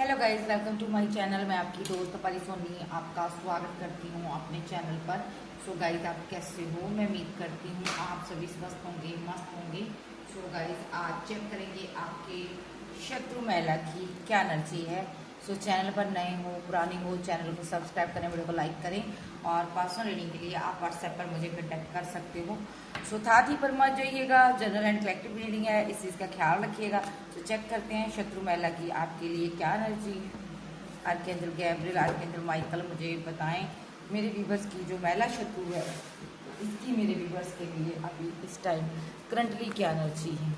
Hello guys, welcome to my channel. मैं आपकी दोस्त परी सोनी आपका स्वागत करती हूँ अपने चैनल पर। सो गाइस, आप कैसे हो? मैं उम्मीद करती हूँ आप सभी स्वस्थ होंगे, मस्त होंगे। सो गाइस, आज चेक करेंगे आपके शत्रु महिला की क्या एनर्जी है। सो चैनल पर नए हो पुरानी हो, चैनल को सब्सक्राइब करें, वीडियो को लाइक करें और पर्सनल रीडिंग के लिए आप व्हाट्सएप पर मुझे कॉन्टैक्ट कर सकते हो। सो साथ ही पर मत जाइएगा, जनरल एंड कलेक्टिव रीडिंग है, इस चीज़ का ख्याल रखिएगा। तो चेक करते हैं शत्रु महिला की आपके लिए क्या एनर्जी है। आर्कएंजल गैब्रियल, आर्कएंजल माइकल, मुझे बताएं मेरे व्यूवर्स की जो महिला शत्रु है इसकी मेरे व्यूवर्स के लिए अभी इस टाइम करंटली क्या एनर्जी है।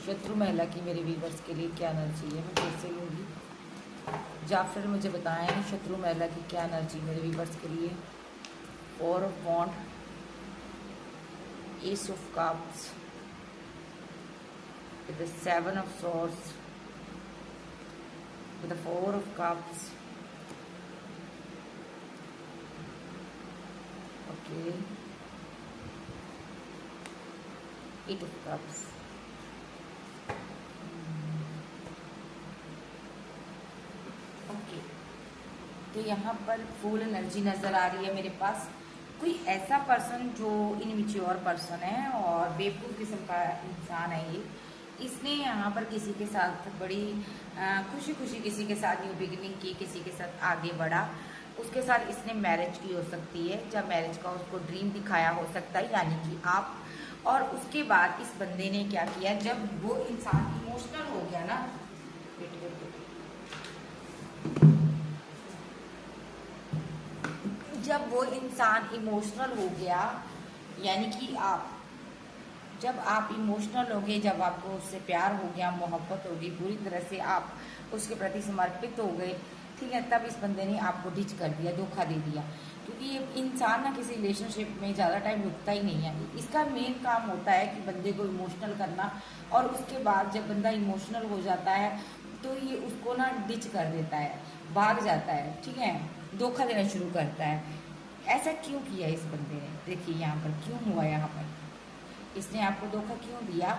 शत्रु महिला की मेरे व्यूवर्स के लिए क्या एनर्जी है, मैं फिर से लूँगी। जाफर मुझे बताएं शत्रु महिला की क्या एनर्जी मेरे व्यूवर्स के लिए। Four of wand, ace of cups, with the seven of swords, with the four of cups, okay, eight of cups, okay. तो यहाँ पर फुल एनर्जी नज़र आ रही है मेरे पास। कोई ऐसा पर्सन जो इनमेच्योर पर्सन है और बेवकूफ़ किस्म का इंसान है ये। इसने यहाँ पर किसी के साथ बड़ी खुशी खुशी किसी के साथ न्यू बिगिनिंग की, किसी के साथ आगे बढ़ा, उसके साथ इसने मैरिज की हो सकती है, जब मैरिज का उसको ड्रीम दिखाया हो सकता है, यानी कि आप। और उसके बाद इस बंदे ने क्या किया, जब वो इंसान इमोशनल हो गया ना, जब वो इंसान इमोशनल हो गया, यानी कि आप, जब आप इमोशनल हो गए, जब आपको उससे प्यार हो गया, मोहब्बत हो गई, पूरी तरह से आप उसके प्रति समर्पित हो गए, ठीक है, तब इस बंदे ने आपको डिच कर दिया, धोखा दे दिया। क्योंकि ये इंसान ना किसी रिलेशनशिप में ज़्यादा टाइम रुकता ही नहीं है। इसका मेन काम होता है कि बंदे को इमोशनल करना, और उसके बाद जब बंदा इमोशनल हो जाता है तो ये उसको ना डिच कर देता है, भाग जाता है, ठीक है, धोखा देना शुरू करता है। ऐसा क्यों किया इस बंदे ने? देखिए यहाँ पर क्यों हुआ, यहाँ पर इसने आपको धोखा क्यों दिया?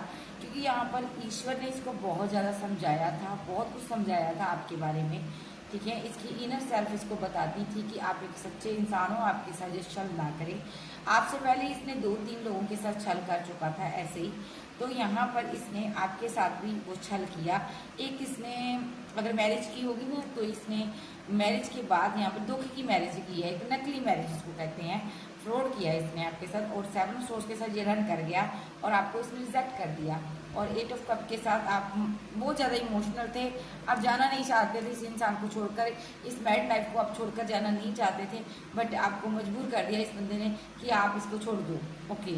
क्योंकि यहाँ पर ईश्वर ने इसको बहुत ज़्यादा समझाया था, बहुत कुछ समझाया था आपके बारे में, ठीक है। इसकी इनर सेल्फ इसको बताती थी कि आप एक सच्चे इंसान हो, आपके साथ ये छल ना करें। आपसे पहले इसने 2-3 लोगों के साथ छल कर चुका था ऐसे ही। तो यहाँ पर इसने आपके साथ भी वो छल किया। एक इसने अगर मैरिज की होगी ना, तो इसने मैरिज के बाद यहाँ पर धोखे की मैरिज की है, एक नकली मैरिज इसको कहते हैं, फ्रॉड किया है इसने आपके साथ, और 7 सोर्स के साथ ये रन कर गया और आपको इसने रिजेक्ट कर दिया। और 8 ऑफ कप के साथ आप बहुत ज़्यादा इमोशनल थे, आप जाना नहीं चाहते थे इस इंसान को छोड़कर, इस मैरिड लाइफ को आप छोड़कर जाना नहीं चाहते थे, बट आपको मजबूर कर दिया इस बंदे ने कि आप इसको छोड़ दो, ओके।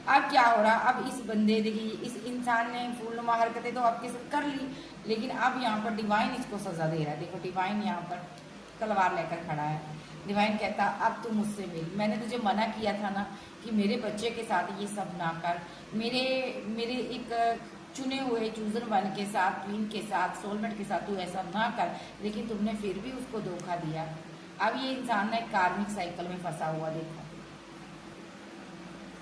अब क्या हो रहा, अब इस बंदे, देखिए इस इंसान ने फूलनुमा हरकतें तो आपके साथ कर ली, लेकिन अब यहाँ पर डिवाइन इसको सजा दे रहा है। देखो डिवाइन यहाँ पर तलवार लेकर खड़ा है। डिवाइन कहता अब तू मुझसे मिल, मैंने तुझे मना किया था ना कि मेरे बच्चे के साथ ये सब ना कर, मेरे एक चुने हुए चूजन वन के साथ, क्वीन के साथ, सोलमेट के साथ तू ऐसा ना कर, लेकिन तुमने फिर भी उसको धोखा दिया। अब ये इंसान ना एक कार्मिक साइकिल में फंसा हुआ, देखो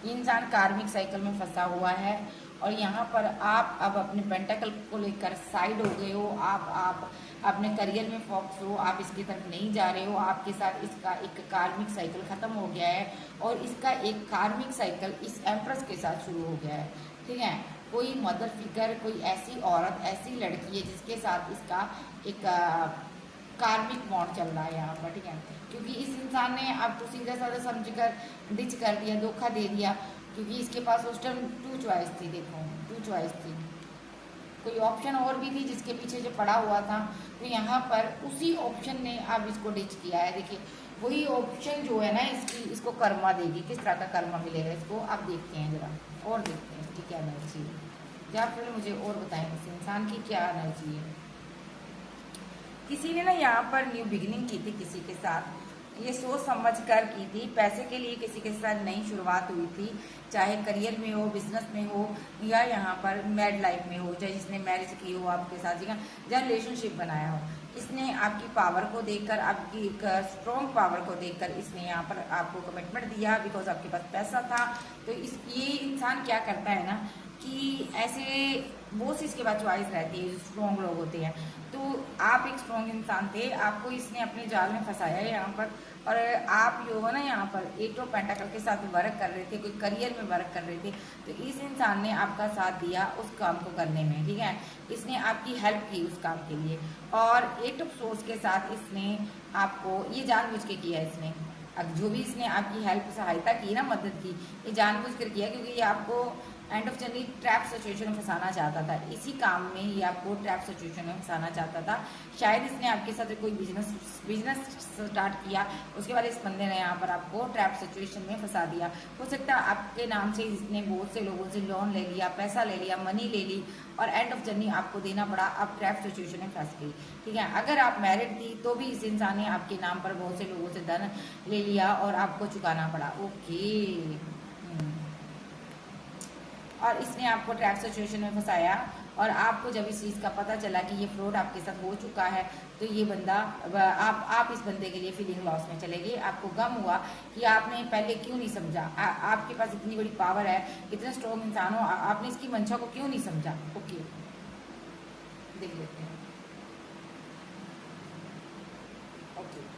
ये इंसान कार्मिक साइकिल में फंसा हुआ है। और यहाँ पर आप अब अपने पेंटाकल को लेकर साइड हो गए हो, आप अपने करियर में फोकस हो, आप इसकी तरफ नहीं जा रहे हो, आपके साथ इसका एक कार्मिक साइकिल खत्म हो गया है और इसका एक कार्मिक साइकिल इस एम्प्रेस के साथ शुरू हो गया है, ठीक है। कोई मदर फिगर, कोई ऐसी औरत, ऐसी लड़की है जिसके साथ इसका एक कार्मिक बॉन्ड चल रहा है यहाँ पर, ठीक है। क्योंकि इस इंसान ने आपको सीधा साधा समझकर डिच कर दिया, धोखा दे दिया, क्योंकि इसके पास उस टाइम 2 चॉइस थी, देखो 2 चॉइस थी, कोई ऑप्शन और भी थी जिसके पीछे जो पड़ा हुआ था। तो यहाँ पर उसी ऑप्शन ने अब इसको डिच किया है। देखिए वही ऑप्शन जो है ना इसको कर्मा देगी, किस तरह का कर्मा मिलेगा इसको, अब देखते हैं जरा, और देखते हैं इसकी क्या एनर्जी है। या फिर मुझे और बताएं इस इंसान की क्या एनर्जी है। किसी ने ना यहाँ पर न्यू बिगिनिंग की थी किसी के साथ, ये सोच समझ कर की थी, पैसे के लिए किसी के साथ नई शुरुआत हुई थी, चाहे करियर में हो, बिजनेस में हो, या यहाँ पर मैरिड लाइफ में हो, चाहे जिसने मैरिज की हो आपके साथ, या रिलेशनशिप बनाया हो। इसने आपकी पावर को देखकर, आपकी एक स्ट्रॉन्ग पावर को देखकर इसने यहाँ पर आपको कमिटमेंट दिया, बिकॉज आपके पास पैसा था। तो ये इंसान क्या करता है ना कि ऐसे बहुत सी इसके बाद चॉइस रहती है, जो स्ट्रॉन्ग लोग होते हैं। तो आप एक स्ट्रॉन्ग इंसान थे, आपको इसने अपने जाल में फंसाया है यहाँ पर। और आप जो है ना यहाँ पर 8 ऑफ पेंटाकल के साथ वर्क कर रहे थे, कोई करियर में वर्क कर रहे थे, तो इस इंसान ने आपका साथ दिया उस काम को करने में, ठीक है। इसने आपकी हेल्प की उस काम के लिए। और 8 ऑफ सोर्स के साथ इसने आपको ये जानबूझ के किया इसने। अब जो भी इसने आपकी हेल्प सहायता की ना, मदद की, ये जानबूझ कर किया, क्योंकि ये आपको end of journey trap situation में फंसाना चाहता था। इसी काम में ये आपको ट्रैप सिचुएशन में फंसाना चाहता था। शायद इसने आपके साथ कोई बिजनेस स्टार्ट किया, उसके बाद इस बंदे ने यहाँ पर आपको ट्रैप सिचुएशन में फंसा दिया। हो सकता है आपके नाम से इसने बहुत से लोगों से लोन ले लिया, पैसा ले लिया, मनी ले ली, और एंड ऑफ जर्नी आपको देना पड़ा, आप ट्रैप सिचुएशन में फंस गई, ठीक है। अगर आप मैरिड थी तो भी इस इंसान ने आपके नाम पर बहुत से लोगों से धन ले लिया और आपको चुकाना पड़ा। ओके। और इसने आपको ट्रैप सिचुएशन में फंसाया, और आपको जब इस चीज़ का पता चला कि ये फ्रॉड आपके साथ हो चुका है, तो ये बंदा आप इस बंदे के लिए फीलिंग लॉस में चले गए। आपको गम हुआ कि आपने पहले क्यों नहीं समझा। आपके पास इतनी बड़ी पावर है, इतने स्ट्रॉन्ग इंसान हो, आपने इसकी मंशा को क्यों नहीं समझा। ओके, देख लेते हैं। ओके,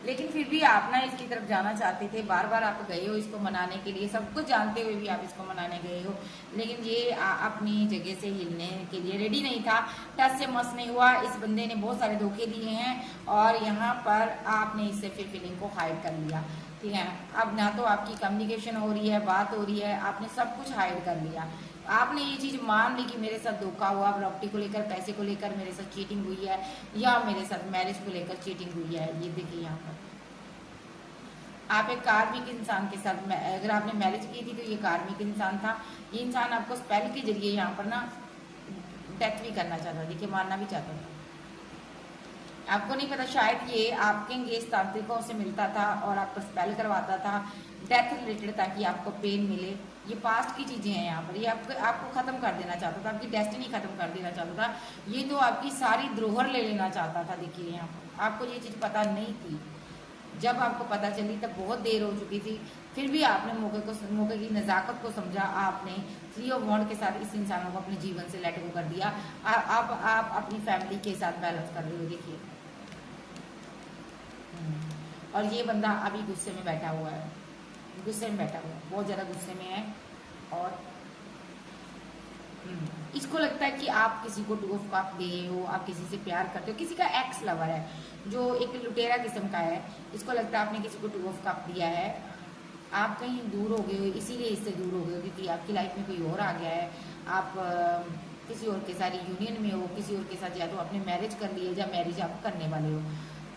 लेकिन फिर भी आप ना इसकी तरफ जाना चाहते थे, बार बार आप गए हो इसको मनाने के लिए, सब कुछ जानते हुए भी आप इसको मनाने गए हो, लेकिन ये अपनी जगह से हिलने के लिए रेडी नहीं था। टस से मस नहीं हुआ। इस बंदे ने बहुत सारे धोखे दिए हैं, और यहाँ पर आपने इससे फिर फीलिंग को हाइड कर लिया, ठीक है। अब ना तो आपकी कम्युनिकेशन हो रही है, बात हो रही है, आपने सब कुछ हाइड कर लिया। आपने ये चीज़ मान ली कि मेरे साथ धोखा हुआ, प्रॉपर्टी को लेकर, पैसे को लेकर मेरे साथ चीटिंग हुई है, या मेरे साथ मैरिज को लेकर चीटिंग हुई है। ये देखिए यहाँ पर आप एक कार्मिक इंसान के साथ, अगर आपने मैरिज की थी तो ये कार्मिक इंसान था। ये इंसान आपको स्पेल के जरिए यहाँ पर ना डेथ भी करना चाहता था, देखिए मारना भी चाहता था। आपको नहीं पता, शायद ये आपके इंगेज तांत्रिकों से मिलता था और आपको स्पेल करवाता था डेथ रिलेटेड, ताकि आपको पेन मिले। ये पास्ट की चीज़ें हैं यहाँ पर। ये आपको ख़त्म कर देना चाहता था, आपकी डेस्टिनी ख़त्म कर देना चाहता था। ये तो आपकी सारी धरोहर ले लेना चाहता था। देखिए यहाँ पर आपको ये चीज़ पता नहीं थी। जब आपको पता चली तब बहुत देर हो चुकी थी। फिर भी आपने मौके की नज़ाकत को समझा। आपने 3 ऑफ वॉन्ड के साथ इस इंसानों को अपने जीवन से लेट गो कर दिया। आप अपनी फैमिली के साथ बैलेंस कर रहे हो, देखिए। और ये बंदा अभी गुस्से में बैठा हुआ है, गुस्से में बैठा हुआ है, बहुत ज़्यादा गुस्से में है। और इसको लगता है कि आप किसी को 2 ऑफ कप दे हो, आप किसी से प्यार करते हो, किसी का एक्स लवर है जो एक लुटेरा किस्म का है। इसको लगता है आपने किसी को 2 ऑफ कप दिया है, आप कहीं दूर हो गए हो, इसीलिए इससे दूर हो गए हो, क्योंकि आपकी लाइफ में कोई और आ गया है। आप किसी और के साथ यूनियन में हो, किसी और के साथ या तो आपने मैरिज कर ली है या मैरिज आप करने वाले हो।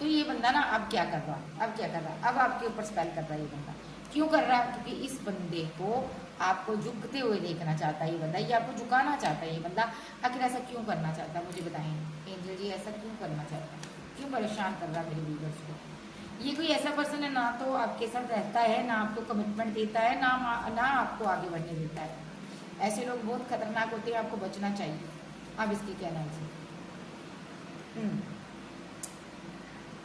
तो ये बंदा ना अब क्या कर रहा है, अब क्या कर रहा है, अब आपके ऊपर स्पेल कर रहा है ये बंदा। क्यों कर रहा है? क्योंकि इस बंदे को आपको झुकते हुए देखना चाहता है ये बंदा, ये आपको झुकाना चाहता है ये बंदा। आखिर ऐसा क्यों करना चाहता है, मुझे बताएं एंजल जी, ऐसा क्यों करना चाहता है, क्यों परेशान कर रहा है मेरे व्यूअर्स को। ये कोई ऐसा पर्सन है ना तो आपके साथ रहता है, ना आपको कमिटमेंट देता है, ना आपको आगे बढ़ने देता है। ऐसे लोग बहुत खतरनाक होते हैं, आपको बचना चाहिए। अब इसकी कहना है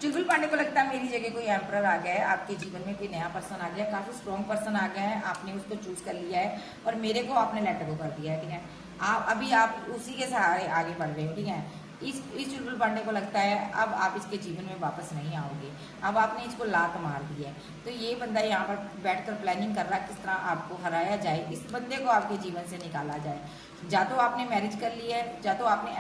चुलबुल पांडे को लगता है मेरी जगह कोई एम्परर आ गया है, आपके जीवन में कोई नया पर्सन आ गया है, काफी स्ट्रॉन्ग पर्सन आ गया है, आपने उसको चूज कर लिया है और मेरे को आपने लेट गो कर दिया है, ठीक है। अभी आप उसी के सहारे आगे बढ़ रहे हो, ठीक है। इस चुलबुल पांडे को लगता है अब आप इसके जीवन में वापस नहीं आओगे, अब आपने इसको लात मार दी है। तो ये बंदा यहाँ पर बैठकर प्लानिंग कर रहा है किस तरह आपको हराया जाए, इस बंदे को आपके जीवन से निकाला जाए। या तो आपने मैरिज कर ली है, या तो आपने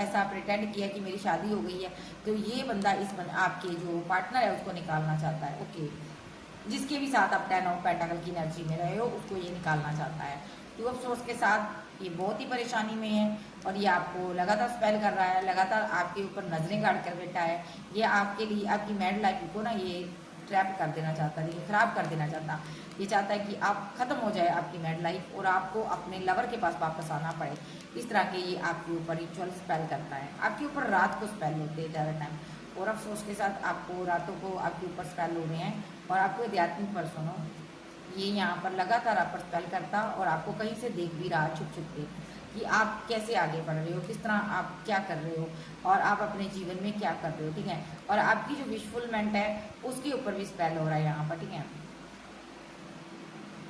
ऐसा प्रिटेंड किया कि मेरी शादी हो गई है। तो ये बंदा आपके जो पार्टनर है उसको निकालना चाहता है, ओके। जिसके भी साथ आप 10 ऑफ पेंटाकल की एनर्जी में रहे हो उसको ये निकालना चाहता है। 2 ऑफ सोर्स के साथ ये बहुत ही परेशानी में है, और ये आपको लगातार स्पेल कर रहा है, लगातार आपके ऊपर नजरें गाड़ कर बैठा है। ये आपके लिए, आपकी मैरिड लाइफ को ना ये ट्रैप कर देना चाहता है, ये खराब कर देना चाहता। ये चाहता है कि आप खत्म हो जाए आपकी मैरिड लाइफ और आपको अपने लवर के पास वापस आना पड़े। इस तरह के ये आपके ऊपर रिचुअल स्पेल करता है। आपके ऊपर रात को स्पेल होते हैं ज़्यादा टाइम, और अफसोस के साथ आपको रातों को आपके ऊपर स्पेल हो रहे हैं। और आपको आध्यात्मिक पर्सन हो, ये यहाँ पर लगातार आप पर स्पेल करता और आपको कहीं से देख भी रहा छुप छुप के कि आप कैसे आगे बढ़ रहे हो, किस तरह आप क्या कर रहे हो और आप अपने जीवन में क्या कर रहे हो, ठीक है। और आपकी जो विशफुलमेंट है उसके ऊपर भी स्पेल हो रहा है यहाँ पर, ठीक है।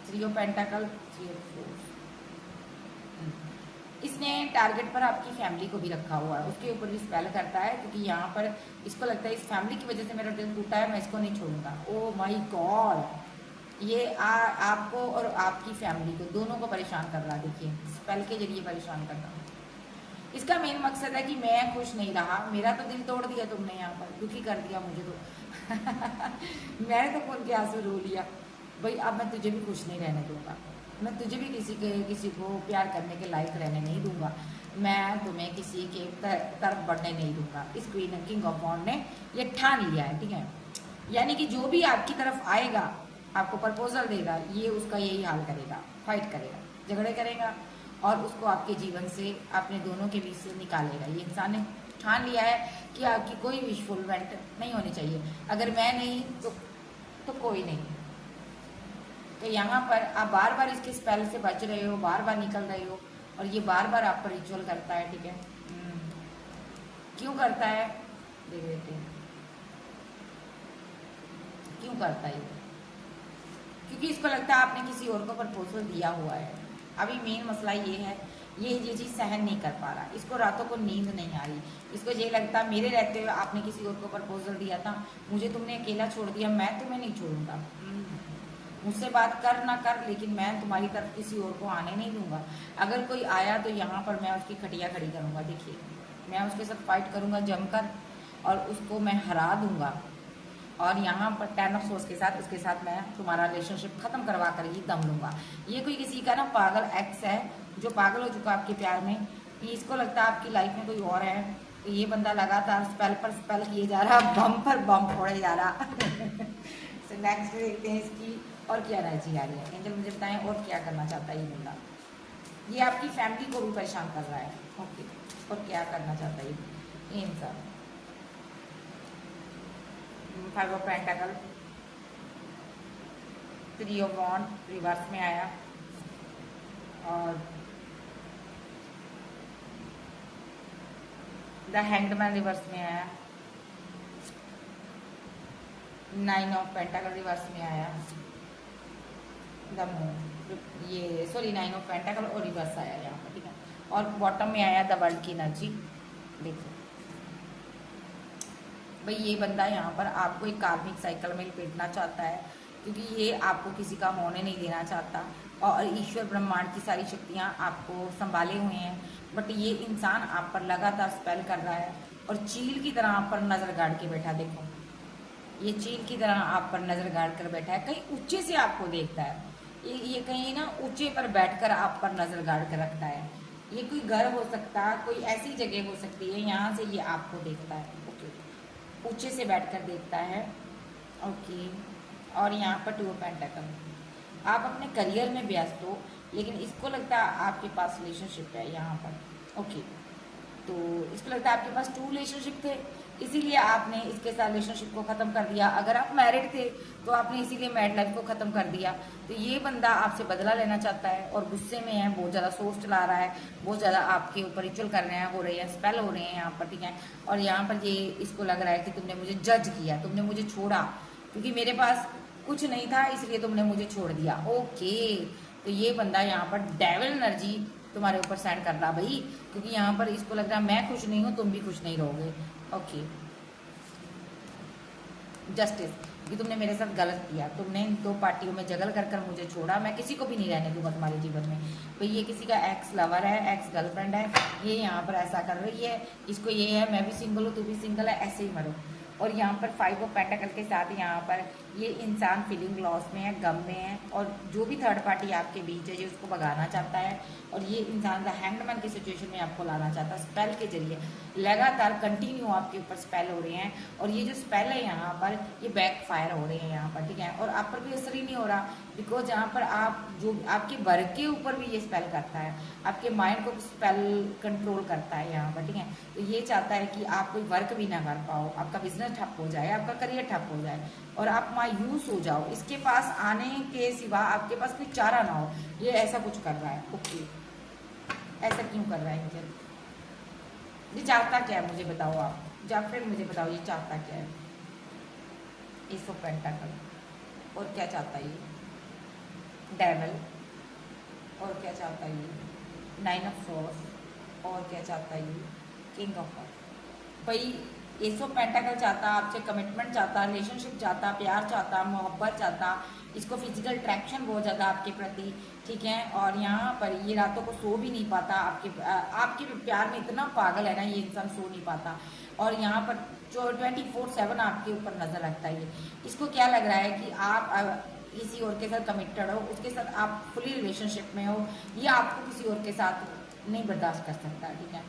3 ऑफ पेंटाकल, 3 ऑफ सोर्स, इसने टारगेट पर आपकी फैमिली को भी रखा हुआ है, उसके ऊपर भी स्पेल करता है, क्योंकि यहाँ पर इसको लगता है इस फैमिली की वजह से मेरा दिल टूटा है, मैं इसको नहीं छोड़ूंगा। ओ माय गॉड, ये आपको और आपकी फैमिली को दोनों को परेशान कर रहा है। देखिए स्पेल के जरिए परेशान कर रहा है। इसका मेन मकसद है कि मैं खुश नहीं रहा, मेरा तो दिल तोड़ दिया तुमने, यहाँ पर दुखी कर दिया मुझे तो मैंने तो खून के आंसू रो लिया भाई, अब मैं तुझे भी खुश नहीं रहने दूंगा, मैं तुझे भी किसी को प्यार करने के लायक रहने नहीं दूंगा, मैं तुम्हें किसी के तरफ बढ़ने नहीं दूंगा। इस क्वीन किंग ऑफ वॉन्ड ने ये ठान लिया है, ठीक है। यानी कि जो भी आपकी तरफ आएगा, आपको प्रपोजल देगा, ये उसका यही हाल करेगा, फाइट करेगा, झगड़े करेगा और उसको आपके जीवन से, अपने दोनों के बीच से निकालेगा। ये इंसान ने ठान लिया है कि आपकी कोई विश फुलफिलमेंट नहीं होनी चाहिए, अगर मैं नहीं तो कोई नहीं। तो यहाँ पर आप बार बार इसके स्पेल से बच रहे हो, बार बार निकल रहे हो, और ये बार बार आप पर रिचुअल करता है, ठीक है। क्यों करता है देख लेते हैं, क्यों करता है? क्योंकि इसको लगता है आपने किसी और को प्रपोजल दिया हुआ है। अभी मेन मसला ये है, ये चीज़ सहन नहीं कर पा रहा, इसको रातों को नींद नहीं आ रही, इसको ये लगता है मेरे रहते हुए आपने किसी और को प्रपोजल दिया था, मुझे तुमने अकेला छोड़ दिया, मैं तुम्हें नहीं छोड़ूंगा, मुझसे बात कर ना कर, लेकिन मैं तुम्हारी तरफ किसी और को आने नहीं दूंगा। अगर कोई आया तो यहाँ पर मैं उसकी खटिया खड़ी करूँगा। देखिए मैं उसके साथ फाइट करूँगा जमकर, और उसको मैं हरा दूंगा, और यहाँ पर 10 ऑफ सोर्स के साथ उसके साथ मैं तुम्हारा रिलेशनशिप खत्म करवा कर ही दम लूंगा। ये कोई किसी का ना पागल एक्स है जो पागल हो चुका आपके प्यार में, कि इसको लगता है आपकी लाइफ में कोई और है, तो ये बंदा लगातार स्पेल पर स्पेल किए जा रहा, बम पर बम फोड़े जा रहा तो नेक्स्ट देखते हैं इसकी और क्या एनर्जी आ रही है। एंजल मुझे बताएं और क्या करना चाहता है ये बंदा। ये आपकी फैमिली को भी परेशान कर रहा है, ओके, और क्या करना चाहता है ये इंसान। 5 ऑफ पेंटाकल, 3 ऑफ वॉन्ड रिवर्स में आया, और द हैंगमैन रिवर्स में आया, 9 ऑफ पेंटाकल रिवर्स में आया, द मून, ये सॉरी 9 ऑफ पेंटाकल और रिवर्स आया यहाँ पर, ठीक है। और बॉटम में आया द वर्ल्ड की एनर्जी। देखिए भाई ये बंदा यहाँ पर आपको एक कार्मिक साइकिल में लपेटना चाहता है, क्योंकि ये आपको किसी का होने नहीं देना चाहता, और ईश्वर ब्रह्मांड की सारी शक्तियाँ आपको संभाले हुए हैं, बट ये इंसान आप पर लगातार स्पेल कर रहा है, और चील की तरह आप पर नज़र गाड़ के बैठा। देखो ये चील की तरह आप पर नज़र गाड़ कर बैठा है, कहीं ऊंचे से आपको देखता है, ये कहीं ना ऊंचे पर बैठकर आप पर नज़र गाड़ कर रखता है। ये कोई घर हो सकता है, कोई ऐसी जगह हो सकती है, यहाँ से ये आपको देखता है, ओके, ऊंचे से बैठकर देखता है, ओके। और यहाँ पर 2 ऑफ पेंटाकल, आप अपने करियर में व्यस्त हो, लेकिन इसको लगता है आपके पास रिलेशनशिप है यहाँ पर, ओके। तो इसको लगता है आपके पास 2 रिलेशनशिप थे, इसीलिए आपने इसके साथ रिलेशनशिप को ख़त्म कर दिया। अगर आप मैरिड थे तो आपने इसीलिए मैरिड लाइफ को ख़त्म कर दिया। तो ये बंदा आपसे बदला लेना चाहता है, और गुस्से में है, बहुत ज़्यादा सोच चला रहा है, बहुत ज़्यादा आपके ऊपर रिचुअल कर रहे हैं, हो रही है, स्पेल हो रहे हैं यहाँ पर, ठीक है। और यहाँ पर ये इसको लग रहा है कि तुमने मुझे जज किया, तुमने मुझे छोड़ा, क्योंकि मेरे पास कुछ नहीं था, इसलिए तुमने मुझे छोड़ दिया, ओके। तो ये बंदा यहाँ पर डेविल एनर्जी तुम्हारे ऊपर सेंड कर रहा भाई, क्योंकि यहाँ पर इसको लग रहा है मैं खुश नहीं हूँ, तुम भी खुश नहीं रहोगे, ओके। जस्टिस, कि तुमने मेरे साथ गलत किया, तुमने इन 2 पार्टियों में जगल कर कर मुझे छोड़ा, मैं किसी को भी नहीं रहने दूंगा तुम्हारे जीवन में। भाई ये किसी का एक्स लवर है, एक्स गर्लफ्रेंड है, ये यहाँ पर ऐसा कर रही है, इसको ये है मैं भी सिंगल हूँ, तू भी सिंगल है, ऐसे ही मरो। और यहाँ पर 5 ऑफ पेंटाकल के साथ यहाँ पर ये इंसान फीलिंग लॉस में है, गम में है, और जो भी थर्ड पार्टी आपके बीच है ये उसको भगाना चाहता है, और ये इंसान द हैंगमैन की सिचुएशन में आपको लाना चाहता है। स्पेल के जरिए लगातार कंटिन्यू आपके ऊपर स्पेल हो रहे हैं, और ये जो स्पेल है यहाँ पर ये बैक फायर हो रहे हैं यहाँ पर, ठीक है। और आप पर कोई असर ही नहीं हो रहा, बिकॉज यहाँ पर आप जो आपके वर्क के ऊपर भी ये स्पेल करता है, आपके माइंड को स्पेल कंट्रोल करता है यहाँ पर, ठीक है। तो ये चाहता है कि आप कोई वर्क भी ना कर पाओ, आपका बिजनेस ठप हो जाए, आपका करियर ठप हो जाए, और आप मायूस हो जाओ, इसके पास आने के सिवा आपके पास कोई चारा ना हो, ये ऐसा कुछ कर रहा है, ओके। ऐसा क्यों कर रहा है एंजल? ये चाहता क्या है मुझे बताओ आप, या फिर मुझे बताओ ये चाहता क्या है? एस ऑफ पेंटाकल, और क्या चाहता है ये? डेविल, और क्या चाहता है ये? 9 ऑफ सोर्स, और क्या चाहता है ये किंग ऑफ भाई, एस ऑफ पेंटाकल चाहता, आपसे कमिटमेंट चाहता, रिलेशनशिप चाहता, प्यार चाहता, मोहब्बत चाहता, इसको फिजिकल अट्रैक्शन बहुत ज़्यादा आपके प्रति, ठीक है। और यहाँ पर ये रातों को सो भी नहीं पाता, आपके प्यार में इतना पागल है ना ये इंसान, सो नहीं पाता। और यहाँ पर जो 24/7 आपके ऊपर नजर रखता है ये। इसको क्या लग रहा है कि आप किसी और के साथ कमिटेड हो, उसके साथ आप फुली रिलेशनशिप में हो, या आपको किसी और के साथ नहीं बर्दाश्त कर सकता, ठीक है।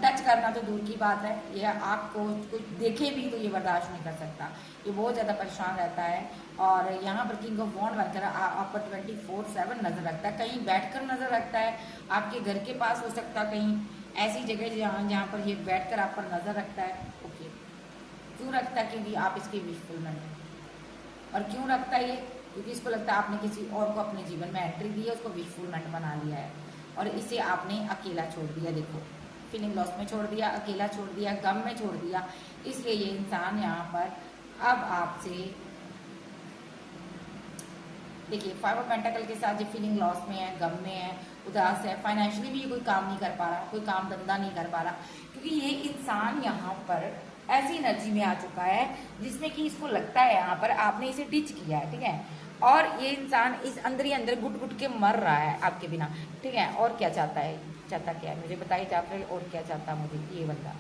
टच करना तो दूर की बात है, ये आपको कुछ देखे भी तो ये बर्दाश्त नहीं कर सकता, ये बहुत ज़्यादा परेशान रहता है। और यहाँ पर किंग ऑफ वॉन्ड बनकर आप पर 24/7 नजर रखता है, कहीं बैठकर नजर रखता है, आपके घर के पास हो सकता है, कहीं ऐसी जगह जहाँ पर ये बैठकर आप पर नजर रखता है। ओके, क्यों रखता है? क्योंकि आप इसके विशफुलमेंट हैं। और क्यों रखता है ये? क्योंकि इसको लगता है आपने किसी और को अपने जीवन में एंट्री दी है, उसको विशफुलमेंट बना लिया है, और इसे आपने अकेला छोड़ दिया। देखो, फीलिंग लॉस में छोड़ दिया, अकेला छोड़ दिया, गम में छोड़ दिया। इसलिए ये इंसान यहाँ पर अब आपसे, देखिए 5 ऑफ पेंटाकल के साथ ये फीलिंग लॉस में है, गम में है, उदास है, फाइनेंशियली भी ये कोई काम नहीं कर पा रहा, कोई काम धंधा नहीं कर पा रहा, क्योंकि ये इंसान यहाँ पर ऐसी एनर्जी में आ चुका है जिसमें कि इसको लगता है यहाँ पर आपने इसे टिच किया है, ठीक है। और ये इंसान इस अंदर ही अंदर घुट घुट के मर रहा है आपके बिना, ठीक है। और क्या चाहता है? चाहता क्या है मुझे बताइए जाफर, और क्या चाहता है मुझे ये बंदा?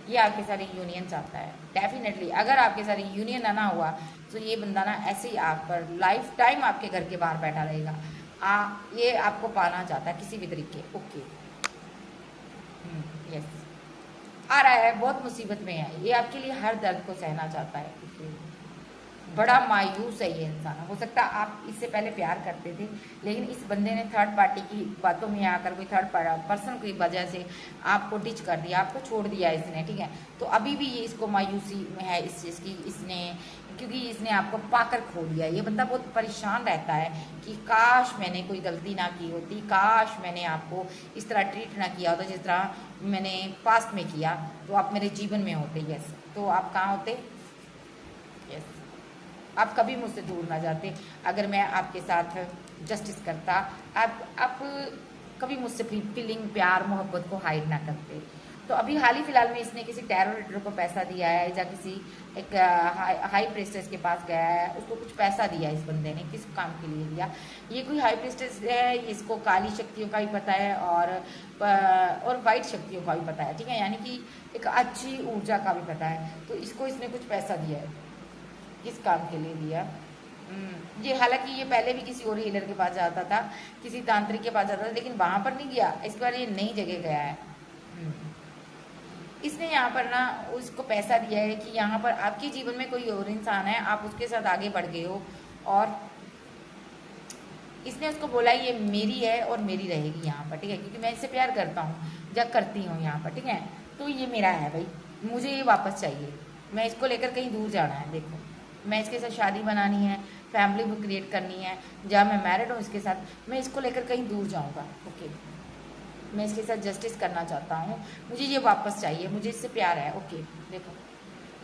ये आपके साथ यूनियन चाहता है डेफिनेटली। अगर आपके साथ यूनियन ना हुआ तो ये बंदा ना ऐसे ही आप पर लाइफ टाइम आपके घर के बाहर बैठा रहेगा। ये आपको पाना चाहता है किसी भी तरीके। ओके, यस, आ रहा है, बहुत मुसीबत में है ये, आपके लिए हर दर्द को सहना चाहता है। बड़ा मायूस है ये इंसान। हो सकता है आप इससे पहले प्यार करते थे, लेकिन इस बंदे ने थर्ड पार्टी की बातों में आकर, कोई थर्ड पर्सन की वजह से आपको डिच कर दिया, आपको छोड़ दिया इसने, ठीक है। तो अभी भी ये इसको मायूसी में है इस चीज़ की, इसने, क्योंकि इसने आपको पाकर खो दिया। ये बंदा बहुत परेशान रहता है कि काश मैंने कोई गलती ना की होती, काश मैंने आपको इस तरह ट्रीट ना किया होता जिस तरह मैंने पास्ट में किया, तो आप मेरे जीवन में होते। यस, तो आप कहाँ होते? यस, आप कभी मुझसे दूर ना जाते। अगर मैं आपके साथ जस्टिस करता, आप कभी मुझसे फीलिंग, प्यार, मोहब्बत को हाइड ना करते। तो अभी हाल ही फिलहाल में इसने किसी टैरो रीडर को पैसा दिया है, या किसी एक हाई प्रेस्टेस के पास गया है, उसको कुछ पैसा दिया इस बंदे ने, किस काम के लिए दिया? ये कोई हाई प्रेस्टेस है, इसको काली शक्तियों का भी पता है और वाइट शक्तियों का भी पता है, ठीक है, यानी कि एक अच्छी ऊर्जा का भी पता है। तो इसको इसने कुछ पैसा दिया है, किस काम के लिए दिया? ये हालांकि ये पहले भी किसी और हीलर के पास जाता था, किसी तांत्रिक के पास जाता था, लेकिन वहां पर नहीं गया, इस बार ये नई जगह गया है। इसने यहाँ पर ना उसको पैसा दिया है कि यहाँ पर आपके जीवन में कोई और इंसान है, आप उसके साथ आगे बढ़ गए हो, और इसने उसको बोला ये मेरी है और मेरी रहेगी यहाँ पर, ठीक है, क्योंकि मैं इससे प्यार करता हूँ, जब करती हूँ यहाँ पर, ठीक है। तो ये मेरा है भाई, मुझे ये वापस चाहिए, मैं इसको लेकर कहीं दूर जाना है। देखो, मैं इसके साथ शादी बनानी है, फैमिली भी क्रिएट करनी है, जब मैं मैरिड हूँ इसके साथ, मैं इसको लेकर कहीं दूर जाऊँगा। ओके, मैं इसके साथ जस्टिस करना चाहता हूँ, मुझे ये वापस चाहिए, मुझे इससे प्यार है। ओके, देखो,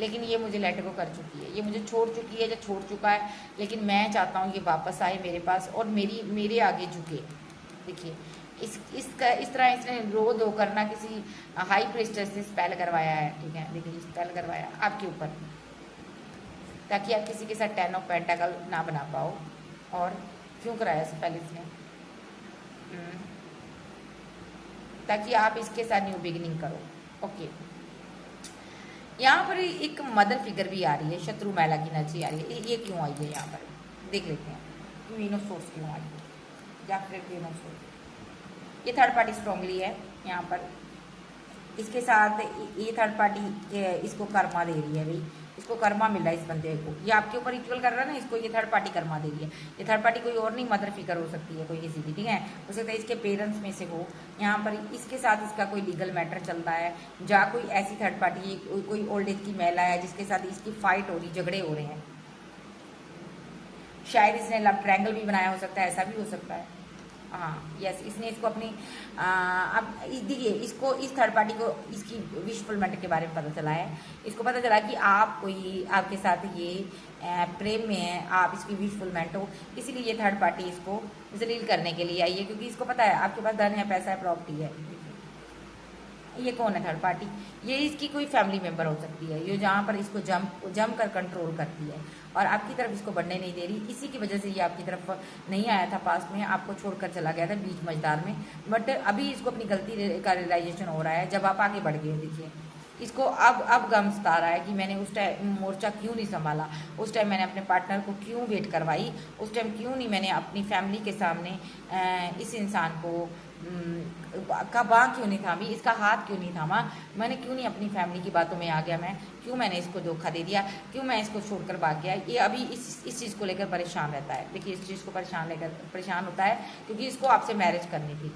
लेकिन ये मुझे लेट गो कर चुकी है, ये मुझे छोड़ चुकी है या छोड़ चुका है, लेकिन मैं चाहता हूँ ये वापस आए मेरे पास और मेरे आगे झुके। देखिए, इस तरह इसने रो धो करना किसी हाई प्रेस्टेस से स्पेल करवाया है, ठीक है। देखिए, स्पेल करवाया आपके ऊपर, ताकि आप किसी के साथ 10 ऑफ पेंटाकल ना बना पाओ। और क्यों कराया स्पेल इसने? ताकि आप इसके साथ न्यू बिगिनिंग करो। ओके, यहाँ पर एक मदर फिगर भी आ रही है, शत्रु महिला की एनर्जी आ रही है। ये क्यों आई है यहाँ पर, देख लेते हैं। क्वीन ऑफ सोर्स क्यों आई है, या फिर क्वीन ऑफ सोर्स, ये थर्ड पार्टी स्ट्रांगली है यहाँ पर, इसके साथ ये थर्ड पार्टी इसको कर्मा दे रही है भाई, इसको कर्मा मिल रहा है इस बंदे को, ये आपके ऊपर रिचुअल कर रहा है ना, इसको ये थर्ड पार्टी कर्मा दे रही है। ये थर्ड पार्टी कोई और नहीं, मदर फिगर हो सकती है कोई किसी भी, ठीक है, हो सकता है इसके पेरेंट्स में से हो। यहाँ पर इसके साथ इसका कोई लीगल मैटर चलता है, जहाँ कोई ऐसी थर्ड पार्टी, कोई ओल्ड एज की महिला है जिसके साथ इसकी फाइट हो रही, झगड़े हो रहे हैं। शायद इसने लव ट्रायंगल भी बनाया हो सकता है, ऐसा भी हो सकता है। हाँ, यस, इसने इसको अपनी अब देखिए, इसको इस थर्ड पार्टी को इसकी विशफुलमेंट के बारे में पता चला है। इसको पता चला कि आप कोई आपके साथ ये प्रेम में है, आप इसकी विशफुलमेंट हो, इसीलिए ये थर्ड पार्टी इसको जलील करने के लिए आई है, क्योंकि इसको पता है आपके पास धन है, पैसा है, प्रॉपर्टी है। ये कौन है थर्ड पार्टी? ये इसकी कोई फैमिली मेंबर हो सकती है, ये जहाँ पर इसको जम कर कंट्रोल करती है और आपकी तरफ इसको बढ़ने नहीं दे रही। इसी की वजह से ये आपकी तरफ नहीं आया था पास्ट में, आपको छोड़कर चला गया था बीच मझदार में। बट अभी इसको अपनी गलती का रियलाइजेशन हो रहा है जब आप आगे बढ़ गए। देखिए इसको अब गम सता रहा है कि मैंने उस टाइम मोर्चा क्यों नहीं संभाला, उस टाइम मैंने अपने पार्टनर को क्यों वेट करवाई, उस टाइम क्यों नहीं मैंने अपनी फैमिली के सामने इस इंसान को का बाँह क्यों नहीं थामी, इसका हाथ क्यों नहीं थामा, मैंने क्यों नहीं अपनी फैमिली की बातों में आ गया, मैं क्यों मैंने इसको धोखा दे दिया, क्यों मैं इसको छोड़कर भाग गया। ये अभी इस चीज़ को लेकर परेशान रहता है। देखिए इस चीज़ को परेशान होता है क्योंकि इसको आपसे मैरिज करनी थी,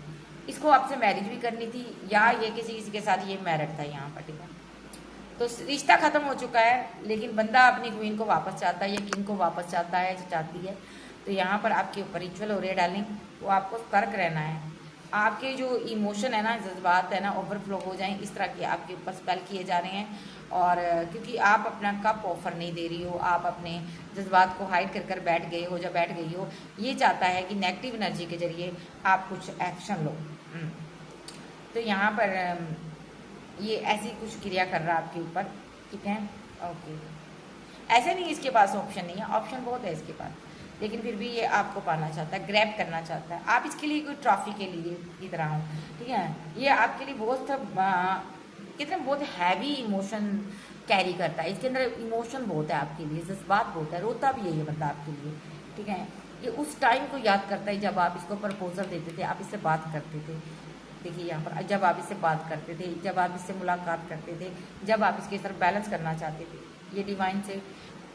इसको आपसे मैरिज भी करनी थी या ये किसी के साथ ये मैरिड था यहाँ पर, ठीक है। तो रिश्ता खत्म हो चुका है लेकिन बंदा अपनी क्वीन को वापस चाहता है या किंग को वापस चाहता है, चाहती है। तो यहाँ पर आपके ऊपर रिचुअल हो रहे हैं डार्लिंग, वो आपको सतर्क रहना है। आपके जो इमोशन है ना, जज्बात है ना, ओवरफ्लो हो जाएं, इस तरह के आपके ऊपर स्पेल किए जा रहे हैं। और क्योंकि आप अपना कप ऑफर नहीं दे रही हो, आप अपने जज्बात को हाइड कर बैठ गए हो, जब बैठ गई हो, ये चाहता है कि नेगेटिव एनर्जी के जरिए आप कुछ एक्शन लो। तो यहाँ पर ये ऐसी कुछ क्रिया कर रहा है आपके ऊपर, ठीक है। ओके, ऐसे नहीं इसके पास ऑप्शन नहीं है, ऑप्शन बहुत है इसके पास, लेकिन फिर भी ये आपको पाना चाहता है, ग्रैब करना चाहता है। आप इसके लिए कोई ट्रॉफी के लिए की तरह हो, ठीक है। ये आपके लिए कितने बहुत हैवी इमोशन कैरी करता है, इसके अंदर इमोशन बहुत है आपके लिए, जज्बात बहुत है, रोता भी है ये बंदा आपके लिए, ठीक है। ये उस टाइम को याद करता है जब आप इसको प्रपोजल देते थे, आप इससे बात करते थे। देखिए यहाँ पर जब आप इससे बात करते थे, जब आप इससे मुलाकात करते थे, जब आप इसके तरफ बैलेंस करना चाहते थे, ये डिवाइन से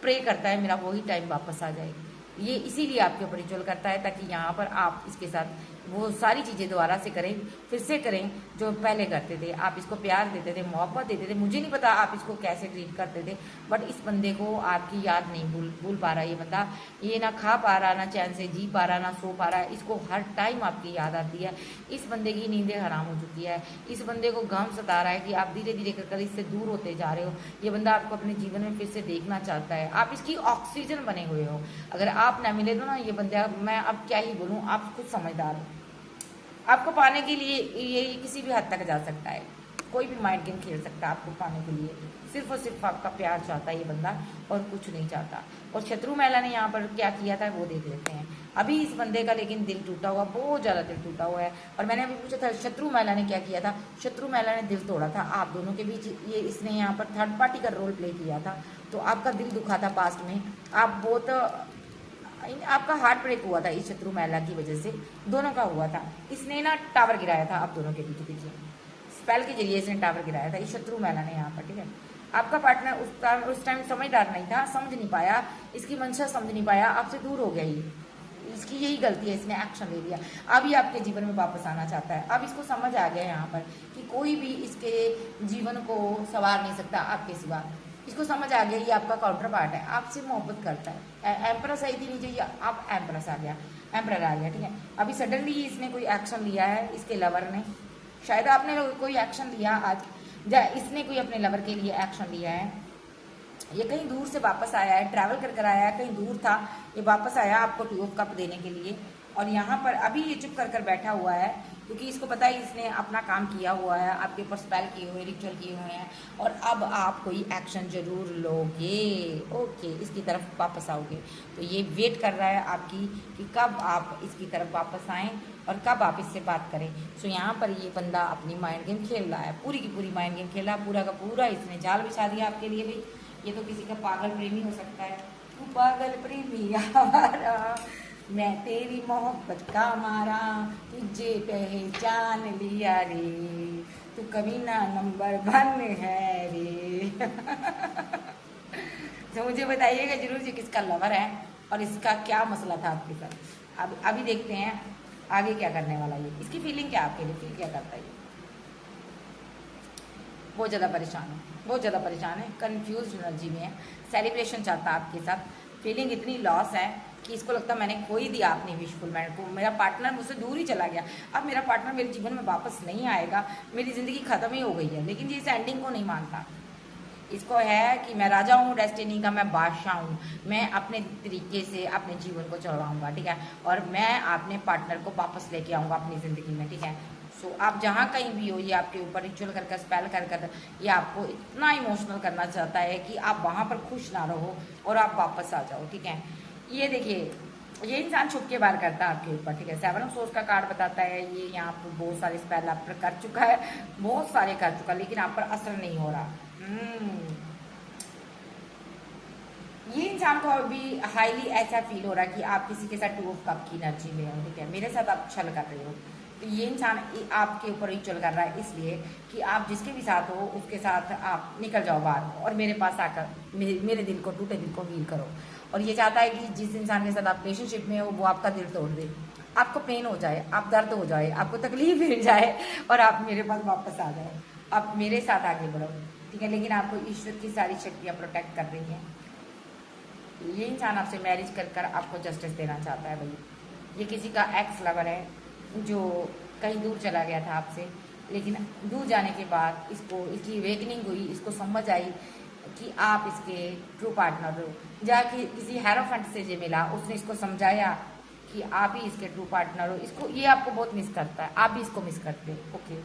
प्रे करता है मेरा वही टाइम वापस आ जाए। ये इसीलिए आपके ऊपर रिचुअल करता है ताकि यहाँ पर आप इसके साथ वो सारी चीज़ें दोबारा से करें, फिर से करें जो पहले करते थे। आप इसको प्यार देते थे, मोहब्बत देते थे, मुझे नहीं पता आप इसको कैसे ट्रीट करते थे, बट इस बंदे को आपकी याद नहीं भूल पा रहा ये बंदा। ये ना खा पा रहा, ना चैन से जी पा रहा, ना सो पा रहा है, इसको हर टाइम आपकी याद आती है। इस बंदे की नींदें हराम हो चुकी है, इस बंदे को गम सता रहा है कि आप धीरे धीरे कर इससे दूर होते जा रहे हो। ये बंदा आपको अपने जीवन में फिर से देखना चाहता है, आप इसकी ऑक्सीजन बने हुए हो। अगर आप ना मिले तो ना ये बंदा, मैं अब क्या ही बोलूँ, आप खुद समझदार हो। आपको पाने के लिए ये किसी भी हद तक जा सकता है, कोई भी माइंड गेम खेल सकता है आपको पाने के लिए। सिर्फ और सिर्फ आपका प्यार चाहता है ये बंदा और कुछ नहीं चाहता। और शत्रु महिला ने यहाँ पर क्या किया था वो देख लेते हैं। अभी इस बंदे का लेकिन दिल टूटा हुआ, बहुत ज़्यादा दिल टूटा हुआ है। और मैंने अभी पूछा था शत्रु महिला ने क्या किया था, शत्रु महिला ने दिल तोड़ा था आप दोनों के बीच। ये इसने यहाँ पर थर्ड पार्टी का रोल प्ले किया था, तो आपका दिल दुखा था पास्ट में, आप बहुत आपका हार्ट ब्रेक हुआ था इस शत्रु महिला की वजह से, दोनों का हुआ था। इसने ना टावर गिराया था आप दोनों के बीच, देखिए स्पेल के जरिए इसने टावर गिराया था इस शत्रु महिला ने यहाँ पर, ठीक है। आपका पार्टनर उस टाइम समझदार नहीं था, समझ नहीं पाया, इसकी मंशा समझ नहीं पाया, आपसे दूर हो गया। ये इसकी यही गलती है, इसने एक्शन ले लिया। अब ये आपके जीवन में वापस आना चाहता है। अब इसको समझ आ गया यहाँ पर कि कोई भी इसके जीवन को संवार नहीं सकता आपके सिवा। इसको समझ आ गया ये आपका काउंटर पार्ट है, आपसे मोहब्बत करता है। एम्प्रेस आई थी नीचे, आप एम्प्रेस आ गया, एम्प्रेस आ गया, ठीक है। अभी सडनली इसने कोई एक्शन लिया है, इसके लवर ने, शायद आपने कोई एक्शन लिया आज, या इसने कोई अपने लवर के लिए एक्शन लिया है। ये कहीं दूर से वापस आया है, ट्रैवल कर आया है, कहीं दूर था, ये वापस आया आपको 2 ऑफ कप देने के लिए। और यहाँ पर अभी ये चुप कर बैठा हुआ है क्योंकि इसको पता है इसने अपना काम किया हुआ है, आपके ऊपर स्पेल किए हुए, रिचुअल किए हुए हैं, और अब आप कोई एक्शन जरूर लोगे। ओके, इसकी तरफ वापस आओगे। तो ये वेट कर रहा है आपकी कि कब आप इसकी तरफ वापस आएँ और कब आप इससे बात करें। सो यहाँ पर ये बंदा अपनी माइंड गेम खेल रहा है, पूरी की पूरी माइंड गेम खेल रहा है, पूरा का पूरा इसने जाल बिछा दिया आपके लिए भी। ये तो किसी का पागल प्रेमी हो सकता है। तू पागल प्रेमी यारा, मैं तेरी मोहब्बत का मारा, तुझे पहचान लिया रे, तू कभी ना नंबर 1 है रे। तो मुझे बताइएगा जरूर जी किसका लवर है और इसका क्या मसला था आपके साथ। अब अभी देखते हैं आगे क्या करने वाला ये, इसकी फीलिंग क्या आपके लिए, फील क्या करता है ये। बहुत ज़्यादा परेशान है, बहुत ज़्यादा परेशान है, कन्फ्यूज एनर्जी में है, सेलिब्रेशन चाहता है आपके साथ। फीलिंग इतनी लॉस है कि इसको लगता है मैंने खो ही दिया अपनी विशफुल मैन को, मेरा पार्टनर मुझसे दूर ही चला गया, अब मेरा पार्टनर मेरे जीवन में वापस नहीं आएगा, मेरी ज़िंदगी ख़त्म ही हो गई है। लेकिन ये इस एंडिंग को नहीं मानता। इसको है कि मैं राजा हूँ डेस्टिनी का, मैं बादशाह हूँ, मैं अपने तरीके से अपने जीवन को चलाऊँगा, ठीक है, और मैं अपने पार्टनर को वापस लेके आऊँगा अपनी ज़िंदगी में, ठीक है। सो आप जहाँ कहीं भी हो, ये आपके ऊपर रिचुअल कर स्पेल कर ये आपको इतना इमोशनल करना चाहता है कि आप वहाँ पर खुश ना रहो और आप वापस आ जाओ, ठीक है। ये देखिए, ये इंसान छुप के बार करता है आपके ऊपर, ठीक है। 7 ऑफ सोर्स का कार्ड बताता है ये यहाँ पर बहुत सारे स्पेल आप पर कर चुका है, बहुत सारे कर चुका, लेकिन आप पर असर नहीं हो रहा। ये इंसान को अभी हाईली ऐसा फील हो रहा है कि आप किसी के साथ 2 ऑफ कप की एनर्जी में हो, ठीक है। मेरे साथ आप छल कर रहे हो, तो ये इंसान आपके ऊपर ही चल कर रहा है, इसलिए कि आप जिसके भी साथ हो उसके साथ आप निकल जाओ बाहर और मेरे पास आकर मेरे दिल को, टूटे दिल को हील करो। और ये चाहता है कि जिस इंसान के साथ आप रिलेशनशिप में हो वो आपका दिल तोड़ दे, आपको पेन हो जाए, आप दर्द हो जाए, आपको तकलीफ मिल जाए और आप मेरे पास वापस आ जाए, आप मेरे साथ आगे बढ़ो, ठीक है। लेकिन आपको ईश्वर की सारी शक्तियाँ प्रोटेक्ट कर रही हैं। ये इंसान आपसे मैरिज कर आपको जस्टिस देना चाहता है भाई। ये किसी का एक्स लवर है जो कहीं दूर चला गया था आपसे, लेकिन दूर जाने के बाद इसकी अवेकनिंग हुई, इसको समझ आई कि आप इसके ट्रू पार्टनर हो। जाके किसी हेरोफेंट से जो मिला, उसने इसको समझाया कि आप ही इसके ट्रू पार्टनर हो। इसको ये आपको बहुत मिस करता है, आप भी इसको मिस करते हो, ओके।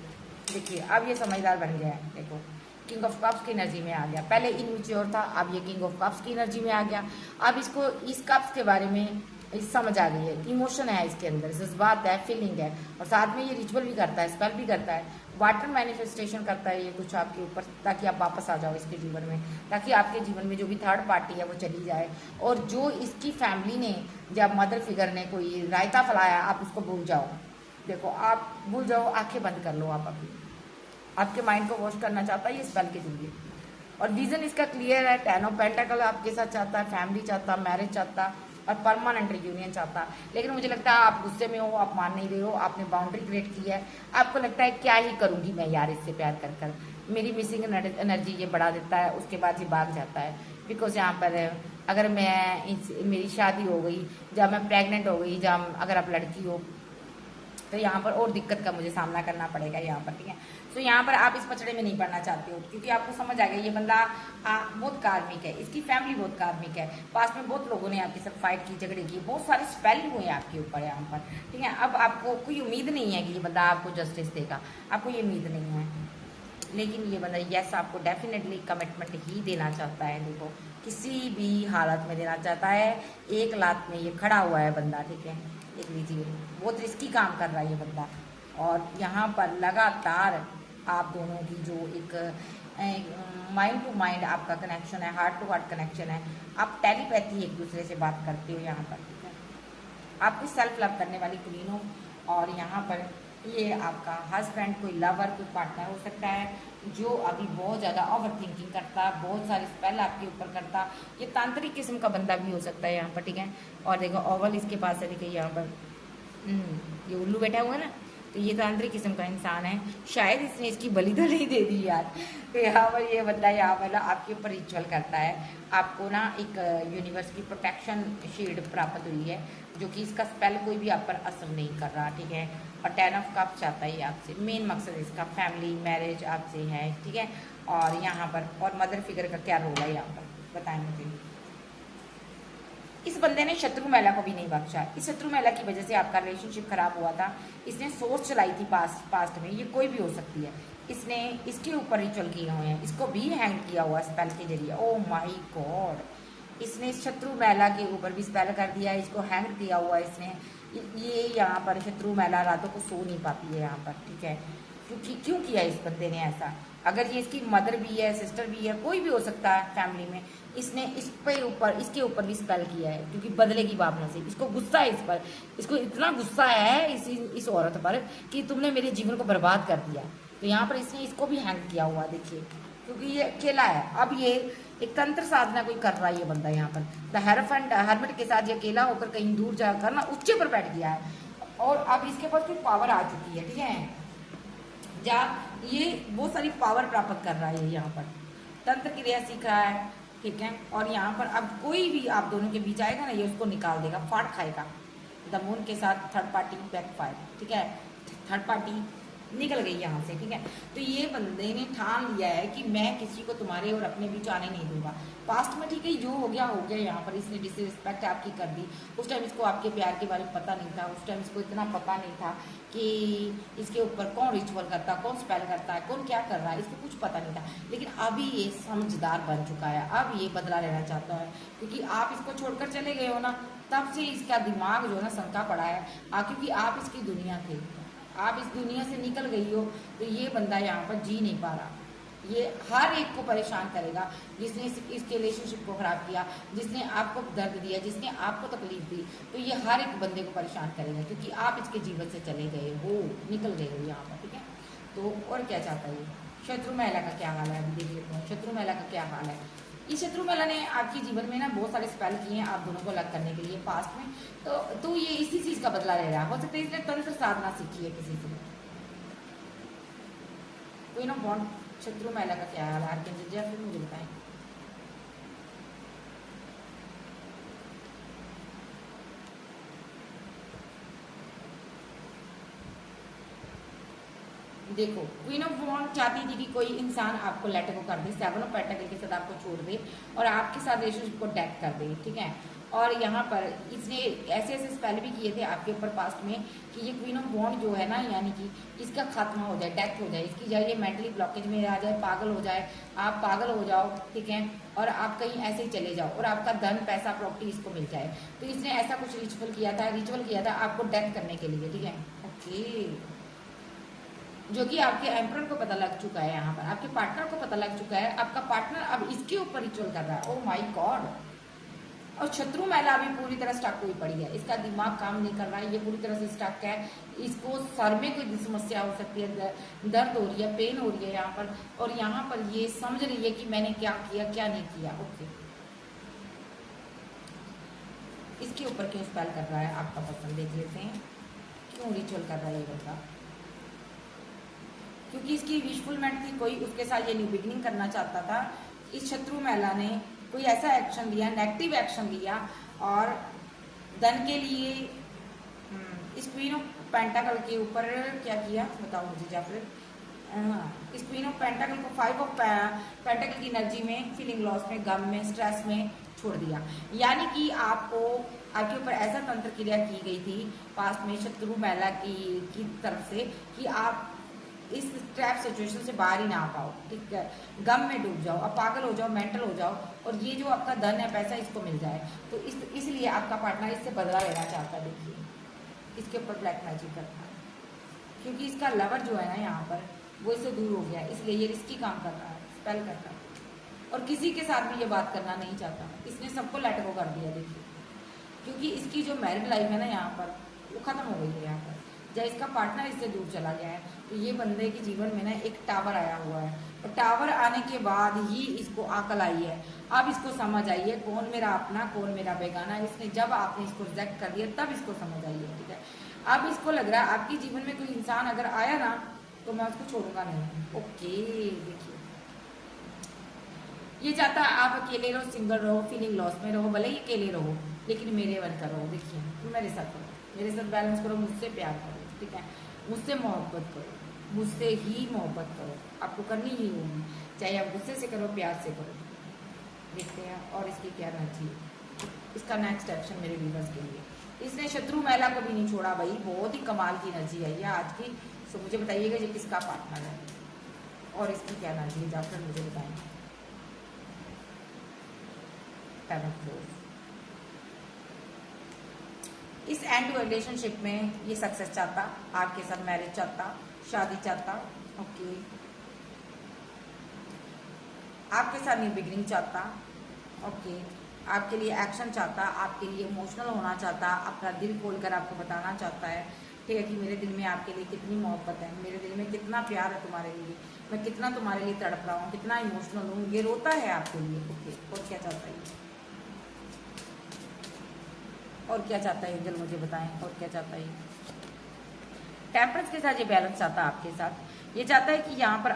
देखिए अब ये समझदार बन गया है, देखो किंग ऑफ कप्स की एनर्जी में आ गया। पहले इनमेच्योर था, अब ये किंग ऑफ कप्स की एनर्जी में आ गया। अब इसको इस कप्स के बारे में समझ आ गई है, इमोशन है इसके अंदर, जज्बात है, फीलिंग है, और साथ में ये रिचुअल भी करता है, स्पेल भी करता है, वाटर मैनिफेस्टेशन करता है ये कुछ आपके ऊपर, ताकि आप वापस आ जाओ इसके जीवन में, ताकि आपके जीवन में जो भी थर्ड पार्टी है वो चली जाए। और जो इसकी फैमिली ने, जब मदर फिगर ने कोई रायता फैलाया, आप उसको भूल जाओ। देखो आप भूल जाओ, आंखें बंद कर लो आप अभी। आपके माइंड को वॉश करना चाहता है ये स्पेल के जरिए, और विजन इसका क्लियर है। 10 ऑफ पेंटाकल आपके साथ चाहता है, फैमिली चाहता, मैरिज चाहता और परमानेंट रियूनियन चाहता। लेकिन मुझे लगता है आप गुस्से में हो, आप मान नहीं रहे हो, आपने बाउंड्री क्रिएट की है। आपको लगता है क्या ही करूंगी मैं यार इससे प्यार कर मेरी मिसिंग एनर्जी ये बढ़ा देता है, उसके बाद ये भाग जाता है। बिकॉज यहाँ पर अगर मेरी शादी हो गई, जब मैं प्रेग्नेंट हो गई, जब अगर आप लड़की हो, तो यहाँ पर और दिक्कत का मुझे सामना करना पड़ेगा यहाँ पर, ठीक है। तो यहाँ पर आप इस पचड़े में नहीं पड़ना चाहते हो, क्योंकि आपको समझ आ गया ये बंदा बहुत कार्मिक है, इसकी फैमिली बहुत कार्मिक है। पास में बहुत लोगों ने आपके साथ फाइट की, झगड़े की, बहुत सारे स्पेल हुए हैं आपके ऊपर यहाँ पर, ठीक है। अब आपको कोई उम्मीद नहीं है कि ये बंदा आपको जस्टिस देगा, आपको ये उम्मीद नहीं है। लेकिन ये बंदा यस आपको डेफिनेटली कमिटमेंट ही देना चाहता है, देखो किसी भी हालत में देना चाहता है। एक लात में ये खड़ा हुआ है बंदा, ठीक है। देख लीजिए बहुत रिस्की काम कर रहा है ये बंदा, और यहाँ पर लगातार आप दोनों की जो एक माइंड टू माइंड आपका कनेक्शन है, हार्ट टू हार्ट कनेक्शन है। आप टेलीपैथी एक दूसरे से बात करते हो यहाँ पर, ठीक है। आपकी सेल्फ लव करने वाली क्वीन हो, और यहाँ पर ये आपका हस्बैंड, कोई लवर, कोई पार्टनर हो सकता है जो अभी बहुत ज़्यादा ओवर थिंकिंग करता, बहुत सारे स्पेल आपके ऊपर करता। ये तांत्रिक किस्म का बंदा भी हो सकता है यहाँ पर, ठीक है। और देखो ओवल इसके पास है, देखिए यहाँ पर ये उल्लू बैठा हुआ है ना, तो ये तांत्रिक किस्म का इंसान है। शायद इसने इसकी बलि तो नहीं दे दी यार। तो यहाँ पर ये बंदा यहाँ पर आपके ऊपर रिचुअल करता है। आपको ना एक यूनिवर्स की प्रोटेक्शन शील्ड प्राप्त हुई है, जो कि इसका स्पेल कोई भी आप पर असर नहीं कर रहा, ठीक है। और 10 ऑफ कप्स चाहता है ये आपसे, मेन मकसद इसका फैमिली मैरिज आपसे है, ठीक है। और यहाँ पर और मदर फिगर का क्या रोल है यहाँ पर बताएं मुझे। इस बंदे ने शत्रु महिला को भी नहीं बख्शा। इस शत्रु महिला की वजह से आपका रिलेशनशिप खराब हुआ था। इसने सोच चलाई थी पास्ट में, ये कोई भी हो सकती है। इसने इसके ऊपर रिचुअल किए हुए हैं, इसको भी हैंग किया हुआ स्पेल के जरिए। ओ माय गॉड, इसने शत्रु महिला के ऊपर भी स्पेल कर दिया, इसको हैंग किया हुआ इसने। ये यहाँ पर शत्रु महिला रातों को सो नहीं पाती है यहाँ पर, ठीक है। क्योंकि क्यों किया इस बंदे ने ऐसा? अगर ये इसकी मदर भी है, सिस्टर भी है, कोई भी हो सकता है फैमिली में, इसने इसके ऊपर भी स्पेल किया है, क्योंकि बदले की भावना से इसको गुस्सा है इस पर। इसको इतना गुस्सा है इस औरत पर कि तुमने मेरे जीवन को बर्बाद कर दिया। तो यहाँ पर इसने इसको भी हैंग किया हुआ, देखिए, क्योंकि ये अकेला है। अब ये एक तंत्र साधना कोई कर रहा है ये बंदा यहाँ पर, द हेरोफेंट हर्मिट के साथ ये अकेला होकर कहीं दूर जाकर ना उच्चे पर बैठ गया है, और अब इसके पास कोई पावर आ चुकी है, ठीक है। जहाँ ये बहुत सारी पावर प्राप्त कर रहा है यहाँ पर, तंत्र क्रिया सीख रहा है, ठीक है। और यहाँ पर अब कोई भी आप दोनों के बीच आएगा ना, ये उसको निकाल देगा, फाड़ खाएगा। द मून के साथ थर्ड पार्टी बैक फायर, ठीक है। थर्ड पार्टी निकल गई यहाँ से, ठीक है। तो ये बंदे ने ठान लिया है कि मैं किसी को तुम्हारे और अपने बीच आने नहीं दूंगा। पास्ट में ठीक है, जो हो गया हो गया। यहाँ पर इसने डिसरिस्पेक्ट आपकी कर दी। उस टाइम इसको आपके प्यार के बारे में पता नहीं था, उस टाइम इसको इतना पता नहीं था कि इसके ऊपर कौन रिचुअल करता है, कौन स्पेल करता है, कौन क्या कर रहा है, इसको कुछ पता नहीं था। लेकिन अभी ये समझदार बन चुका है, अब ये बदला लेना चाहता है, क्योंकि आप इसको छोड़कर चले गए हो ना, तब से इसका दिमाग जो है ना शंका पड़ा है। क्योंकि आप इसकी दुनिया थे, आप इस दुनिया से निकल गई हो, तो ये बंदा यहाँ पर जी नहीं पा रहा। ये हर एक को परेशान करेगा, जिसने इसके रिलेशनशिप को खराब किया, जिसने आपको दर्द दिया, जिसने आपको तकलीफ दी, तो ये हर एक बंदे को परेशान करेगा, क्योंकि आप इसके जीवन से चले गए हो, निकल गए हो यहाँ पर, ठीक है। तो और क्या चाहता है ये? शत्रु महिला का क्या हाल है, अभी देख लेते हैं शत्रु महिला का क्या हाल है। इस शत्रु महिला ने आपके जीवन में ना बहुत सारे स्पेल किए हैं आप दोनों को अलग करने के लिए पास्ट में। तो ये इसी चीज का बदला ले रहा है। हो सकता है इसने तंत्र साधना सीखी है किसी से। क्वीन ऑफ वॉन्ड, शत्रु महिला का क्या हाल है, आर्कएंजल या फिर मुझे बताएं। देखो, क्वीन ऑफ वॉन्ड चाहती थी कि कोई इंसान आपको लेट गो कर दे, सेवन ऑफ पेंटाकल के साथ आपको छोड़ दे और आपके साथ रिलेशनशिप को डेथ कर दे, ठीक है। और यहाँ पर इसने ऐसे ऐसे स्पेल भी किए थे आपके ऊपर पास्ट में कि ये क्वीन ऑफ वॉन्ड जो है ना, यानी कि इसका खात्मा हो जाए, डेथ हो जाए इसकी, जाए ये मेंटली ब्लॉकेज में आ जाए, पागल हो जाए, आप पागल हो जाओ, ठीक है, और आप कहीं ऐसे ही चले जाओ और आपका धन पैसा प्रॉपर्टी इसको मिल जाए। तो इसने ऐसा कुछ रिचुअल किया था आपको डेथ करने के लिए, ठीक है। ओके, जो कि आपके एम्परर को पता लग चुका है, यहाँ पर आपके पार्टनर को पता लग चुका है। आपका पार्टनर अब इसके ऊपर रिचुअल कर रहा है। Oh my God. और शत्रु महिला अभी पूरी तरह स्टक हुई पड़ी है, इसका दिमाग काम नहीं कर रहा है, ये पूरी तरह से स्टक है। इसको सर में कोई समस्या हो सकती है, दर्द हो रही है, पेन हो रही है यहाँ पर, और यहाँ पर ये समझ रही है कि मैंने क्या किया क्या नहीं किया। ओके, इसके ऊपर क्यों स्पेल कर रहा है आपका पर्सन, देख लेते हैं क्यों रिचुअल कर रहा है ये बंदा। क्योंकि इसकी विशफुलमेंट थी, कोई उसके साथ ये न्यू बिगनिंग करना चाहता था। इस शत्रु महिला ने कोई ऐसा एक्शन लिया, नेगेटिव एक्शन लिया, और धन के लिए इस क्वीन ऑफ पेंटाकल के ऊपर क्या किया बताओ मुझे, या फिर इस क्वीन ऑफ पेंटाकल को फाइव ऑफ पेंटाकल की एनर्जी में, फीलिंग लॉस में, गम में, स्ट्रेस में छोड़ दिया। यानी कि आपको आपके ऊपर ऐसा तंत्र क्रिया की गई थी पास्ट में शत्रु महिला की तरफ से कि आप इस ट्रैप सिचुएशन से बाहर ही ना आ पाओ, ठीक है, गम में डूब जाओ, अब पागल हो जाओ, मेंटल हो जाओ, और ये जो आपका धन है, पैसा, इसको मिल जाए। तो इसलिए आपका पार्टनर इससे बदला लेना चाहता है। देखिए, इसके ऊपर ब्लैक मैजिक करता है, क्योंकि इसका लवर जो है ना यहाँ पर, वो इससे दूर हो गया, इसलिए ये रिस्की काम कर रहा है, स्पेल कर रहा है, और किसी के साथ भी ये बात करना नहीं चाहता। इसने सबको लेट गो कर दिया। देखिए, क्योंकि इसकी जो मैरिड लाइफ है ना यहाँ पर, वो खत्म हो गई है यहाँ पर, जब इसका पार्टनर इससे दूर चला गया है। तो ये बंदे के जीवन में ना एक टावर आया हुआ है, और टावर आने के बाद ही इसको अकल आई है। अब इसको समझ आई है कौन मेरा अपना, कौन मेरा बेगाना। इसने जब आपने इसको रिजेक्ट कर दिया, तब इसको समझ आई है, ठीक है। अब इसको लग रहा है आपके जीवन में कोई इंसान अगर आया ना, तो मैं उसको छोड़ूंगा नहीं। ओके, देखिए, ये चाहता है आप अकेले रहो, सिंगल रहो, फीलिंग लॉस में रहो, भले ही अकेले रहो, लेकिन मेरे वन करो। देखिए, मेरे साथ करो, मेरे साथ बैलेंस करो, मुझसे प्यार करो, ठीक है, मुझसे मोहब्बत करो, मुझसे ही मोहब्बत करो, आपको करनी ही होगी, चाहे आप गुस्से से करो, प्यार से करो। देखते हैं और इसकी क्या राजी है, इसका नेक्स्ट एक्शन मेरे व्यूअर्स के लिए। इसने शत्रु महिला को भी नहीं छोड़ा भाई, बहुत ही कमाल की एनर्जी है ये आज की। सो मुझे बताइएगा ये किसका पार्टनर है और इसकी क्या एनर्जी है, जाकर मुझे बताएंगे। इस एंड रिलेशनशिप में ये सक्सेस चाहता, आपके साथ मैरिज चाहता, शादी चाहता, ओके, आपके साथ न्यू बिगिनिंग चाहता, ओके, आपके लिए एक्शन चाहता, आपके लिए इमोशनल होना चाहता, अपना दिल खोलकर आपको बताना चाहता है, ठीक है, कि मेरे दिल में आपके लिए कितनी मोहब्बत है, मेरे दिल में कितना प्यार है तुम्हारे लिए, मैं कितना तुम्हारे लिए तड़प रहा हूँ, कितना इमोशनल हूँ, ये रोता है आपके लिए। ओके, और क्या चाहता है, और क्या चाहता है एंजल मुझे बताएं, और क्या चाहता है। टेम्परेंस के साथ ये बैलेंस चाहता है आपके साथ। ये चाहता है कि यहाँ पर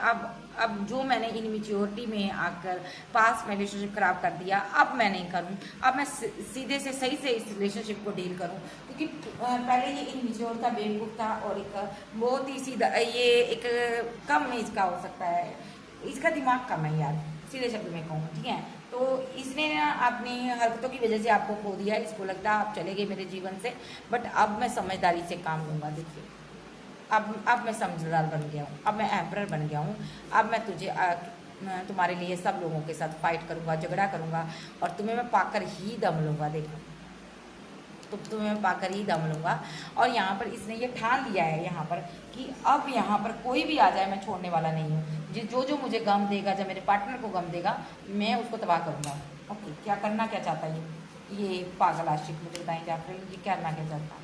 अब जो मैंने इनमेच्योरिटी में आकर पास में रिलेशनशिप खराब कर दिया, अब मैं नहीं करूँ, अब मैं सीधे से सही से इस रिलेशनशिप को डील करूँ। क्योंकि पहले ये इनमेच्योर था, बेवकूफ़ था, और एक बहुत ही सीधा, ये एक कम एज का हो सकता है, इसका दिमाग कम है यार, सीधे शब्द में कहूँ, ठीक है। तो इसने ना अपनी हरकतों की वजह से आपको खो दिया। इसको लगता है आप चले गए मेरे जीवन से, बट अब मैं समझदारी से काम लूँगा। देखिए अब मैं समझदार बन गया हूँ, अब मैं एम्परर बन गया हूँ। अब मैं तुम्हारे लिए सब लोगों के साथ फाइट करूँगा, झगड़ा करूँगा, और तुम्हें मैं पाकर ही दम लूँगा। देखो तो तुम्हें मैं पाकर ही दम लूँगा। और यहाँ पर इसने ये ठान लिया है यहाँ पर कि अब यहाँ पर कोई भी आ जाए मैं छोड़ने वाला नहीं हूँ। जो मुझे गम देगा, जब मेरे पार्टनर को गम देगा, मैं उसको तबाह करूँगा। ओके, क्या करना क्या चाहता है ये पागल आशिक, मुझे बताएं जाकर ये करना क्या चाहता है।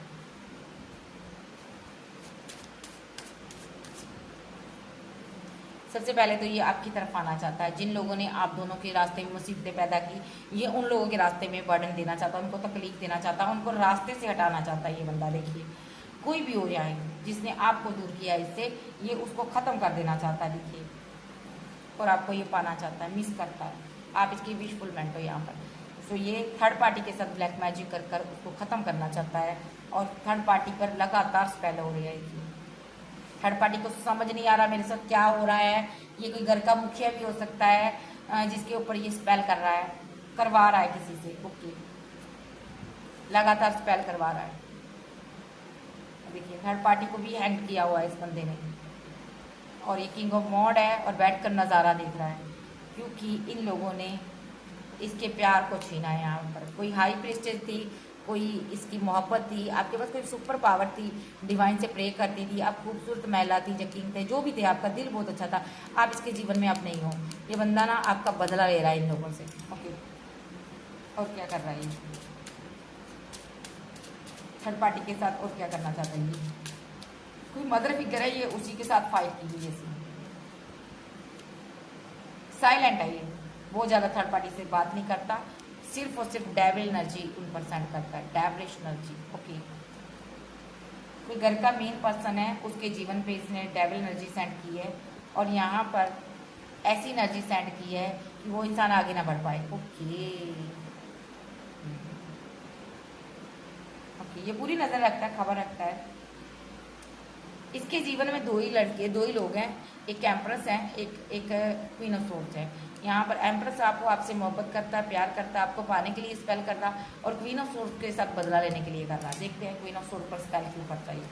सबसे पहले तो ये आपकी तरफ आना चाहता है। जिन लोगों ने आप दोनों के रास्ते में मुसीबतें पैदा की, ये उन लोगों के रास्ते में बर्डन देना चाहता है, उनको तकलीफ देना चाहता है, उनको रास्ते से हटाना चाहता है ये बंदा। देखिए कोई भी हो जाए जिसने आपको दूर किया इससे, ये उसको ख़त्म कर देना चाहता है। देखिए, और आपको ये पाना चाहता है, मिस करता है। आप इसकी विशफुलमेंट हो यहाँ पर। तो ये थर्ड पार्टी के साथ ब्लैक मैजिक कर कर उसको ख़त्म करना चाहता है, और थर्ड पार्टी पर लगातार स्पेल हो रही है इसकी। थर्ड पार्टी को समझ नहीं आ रहा मेरे साथ क्या हो रहा है। ये कोई घर का मुखिया भी हो सकता है जिसके ऊपर ये स्पेल कर रहा है, करवा रहा है किसी से। ओके, लगातार स्पेल करवा रहा है। देखिए थर्ड पार्टी को भी हैंग किया हुआ है इस बंदे ने, और ये किंग ऑफ मॉड है और बैठकर नज़ारा देख रहा है, क्योंकि इन लोगों ने इसके प्यार को छीना है। यहाँ पर कोई हाई प्रिस्टेज थी, कोई इसकी मोहब्बत थी, आपके पास कोई सुपर पावर थी, डिवाइन से प्रे करती थी, आप खूबसूरत महिला थी, यकीन थे, जो भी थे, आपका दिल बहुत अच्छा था, आप इसके जीवन में आप नहीं हो। ये बंदा ना आपका बदला ले रहा है इन लोगों से। ओके, और क्या कर रहा है ये थर्ड पार्टी के साथ, और क्या करना चाहता है ये? कोई मदर फिगर है, ये उसी के साथ फाइट की हुई है। साइलेंट है ये, बहुत ज़्यादा थर्ड पार्टी से बात नहीं करता, सिर्फ और सिर्फ डेविल एनर्जी उन पर सेंड करता है, डेविलिश एनर्जी। ओके, कोई घर का मेन पर्सन है, उसके जीवन पे इसने डेविल एनर्जी सेंड की है, और यहाँ पर ऐसी एनर्जी सेंड की है कि वो इंसान आगे ना बढ़ पाए। ओके ओके, ये पूरी नज़र रखता है, खबर रखता है। इसके जीवन में दो ही लोग हैं, एक एम्प्रेस है, एक क्वीन ऑफ सोर्ड्स है। यहाँ पर एम्प्रेस आपसे मोहब्बत करता है, प्यार करता है, आपको पाने के लिए स्पेल कर रहा, और क्वीन ऑफ सोर्ड्स के साथ बदला लेने के लिए कर रहा। देखते हैं क्वीन ऑफ सोर्ड्स पर स्पेल क्यों करता है,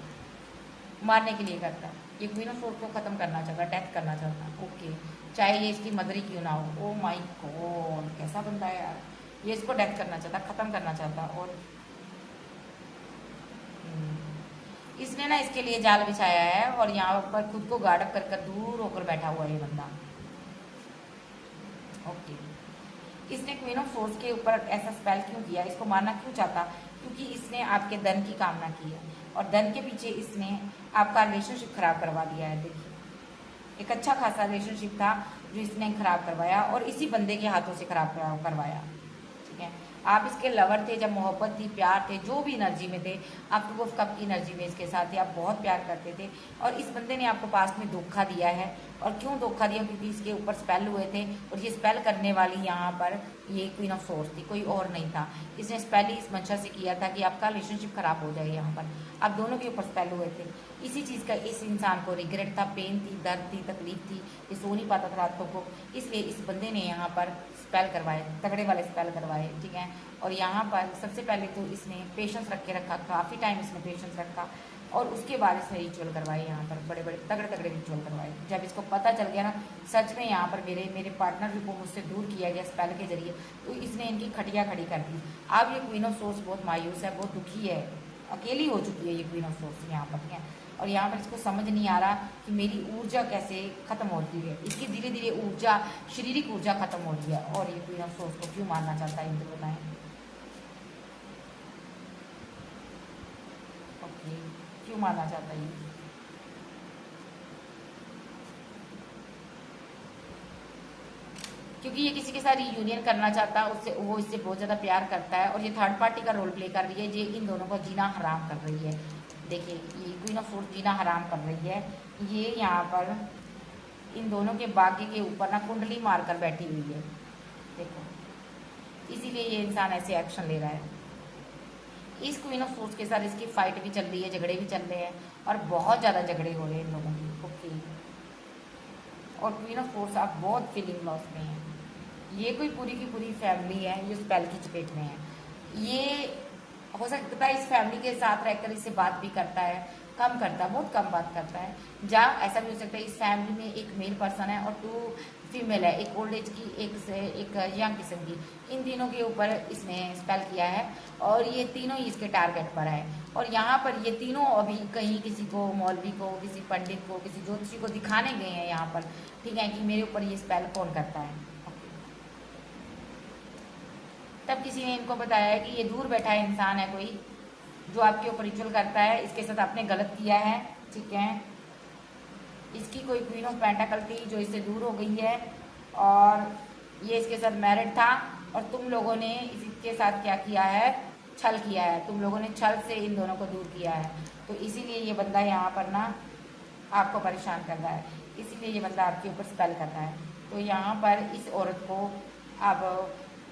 मारने के लिए करता है। ये क्वीन ऑफ सोर्ड्स को ख़त्म करना चाहता है, डेथ करना चाहता है। ओके, चाहे ये इसकी मदर ही क्यों ना हो। ओ माई गॉड, कैसा बंदा है यार, ये इसको डेथ करना चाहता, ख़त्म करना चाहता। और इसने ना इसके लिए जाल बिछाया है, और यहाँ पर खुद को गार्ड कर कर दूर होकर बैठा हुआ है ये बंदा। ओके, इसने क्वीन ऑफ सोर्ड्स के ऊपर ऐसा स्पेल क्यों किया, इसको मारना क्यों चाहता? क्योंकि इसने आपके धन की कामना की है, और धन के पीछे इसने आपका रिलेशनशिप खराब करवा दिया है। देखिए, एक अच्छा खासा रिलेशनशिप था जो इसने खराब करवाया, और इसी बंदे के हाथों से खराब करवाया। ठीक है, आप इसके लवर थे, जब मोहब्बत थी, प्यार थे, जो भी एनर्जी में थे, आप तो कब की एनर्जी में इसके साथ थे, आप बहुत प्यार करते थे, और इस बंदे ने आपको पास्ट में धोखा दिया है। और क्यों धोखा दिया? क्योंकि इसके ऊपर स्पेल हुए थे, और ये स्पेल करने वाली यहाँ पर ये क्वीन ऑफ सोर्ड्स थी, कोई और नहीं था। इसने स्पेल ही इस मंशा से किया था कि आपका रिलेशनशिप खराब हो जाए। यहाँ पर आप दोनों के ऊपर स्पेल हुए थे, इसी चीज़ का इस इंसान को रिग्रेट था, पेन थी, दर्द थी, तकलीफ थी, ये सो नहीं पाता था रातों को, इसलिए इस बंदे ने यहाँ पर स्पेल करवाए, तगड़े वाले स्पेल करवाए। ठीक है, और यहाँ पर सबसे पहले तो इसने पेशेंस रख के रखा, काफ़ी टाइम इसने पेशेंस रखा, और उसके बाद इसने रिचुअल करवाए, यहाँ पर बड़े बड़े तगड़े तगड़े रिचुअल करवाए। जब इसको पता चल गया ना सच में यहाँ पर मेरे पार्टनर को मुझसे दूर किया गया स्पेल के जरिए, तो इसने इनकी खटिया खड़ी कर दी। अब ये क्वीन ऑफ सोर्ड्स बहुत मायूस है, बहुत दुखी है, अकेली हो चुकी है ये क्वीन ऑफ सोर्ड्स यहाँ पर। ठीक है, और यहाँ पर इसको समझ नहीं आ रहा कि मेरी ऊर्जा कैसे ख़त्म होती है, इसकी धीरे धीरे ऊर्जा, शारीरिक ऊर्जा ख़त्म हो रही है, और ये क्वीन ऑफ सोर्ड्स को क्यों मारना चाहता है, इनको बताएं। ओके, क्यों मारना चाहता है ये? क्योंकि ये किसी के साथ रीयूनियन करना चाहता है, उससे वो इससे बहुत ज़्यादा प्यार करता है, और ये थर्ड पार्टी का रोल प्ले कर रही है, ये इन दोनों को जीना हराम कर रही है। देखिए ये क्वीन ऑफ फ्रूट जीना हराम कर रही है। ये यहाँ पर इन दोनों के भाग्य के ऊपर ना कुंडली मारकर बैठी हुई है, देखो, इसीलिए ये इंसान ऐसे एक्शन ले रहा है। इस क्वीन ऑफ फ्रूट्स के साथ इसकी फाइट भी चल रही है, झगड़े भी चल रहे हैं और बहुत ज़्यादा झगड़े हो रहे हैं इन लोगों की। ओके, और क्वीन ऑफ फ्रूट्स आप बहुत फीलिंग लॉस में हैं। ये कोई पूरी की पूरी फैमिली है, ये स्पेल की चपेट में है। ये हो सकता है इस फैमिली के साथ रहकर इससे बात भी करता है, कम करता है, बहुत कम बात करता है। या ऐसा भी हो सकता है इस फैमिली में एक मेल पर्सन है और 2 फीमेल है, एक ओल्ड एज की, एक यंग किस्म की। इन तीनों के ऊपर इसने स्पेल किया है और ये तीनों ही इसके टारगेट पर है। और यहाँ पर ये तीनों अभी कहीं किसी को, मौलवी को, किसी पंडित को, किसी ज्योतिषी को दिखाने गए हैं यहाँ पर, ठीक है, कि मेरे ऊपर ये स्पेल कौन करता है। तब किसी ने इनको बताया है कि ये दूर बैठा है इंसान है कोई जो आपके ऊपर रिचुअल करता है, इसके साथ आपने गलत किया है, ठीक है। इसकी कोई क्वीन ऑफ पेंटाकल थी जो इससे दूर हो गई है और ये इसके साथ मैरिड था और तुम लोगों ने इसके साथ क्या किया है, छल किया है। तुम लोगों ने छल से इन दोनों को दूर किया है। तो इसीलिए ये बंदा यहाँ पर ना आपको परेशान कर रहा है, इसीलिए ये बंदा आपके ऊपर स्पेल कर रहा है। तो यहाँ पर इस औरत को अब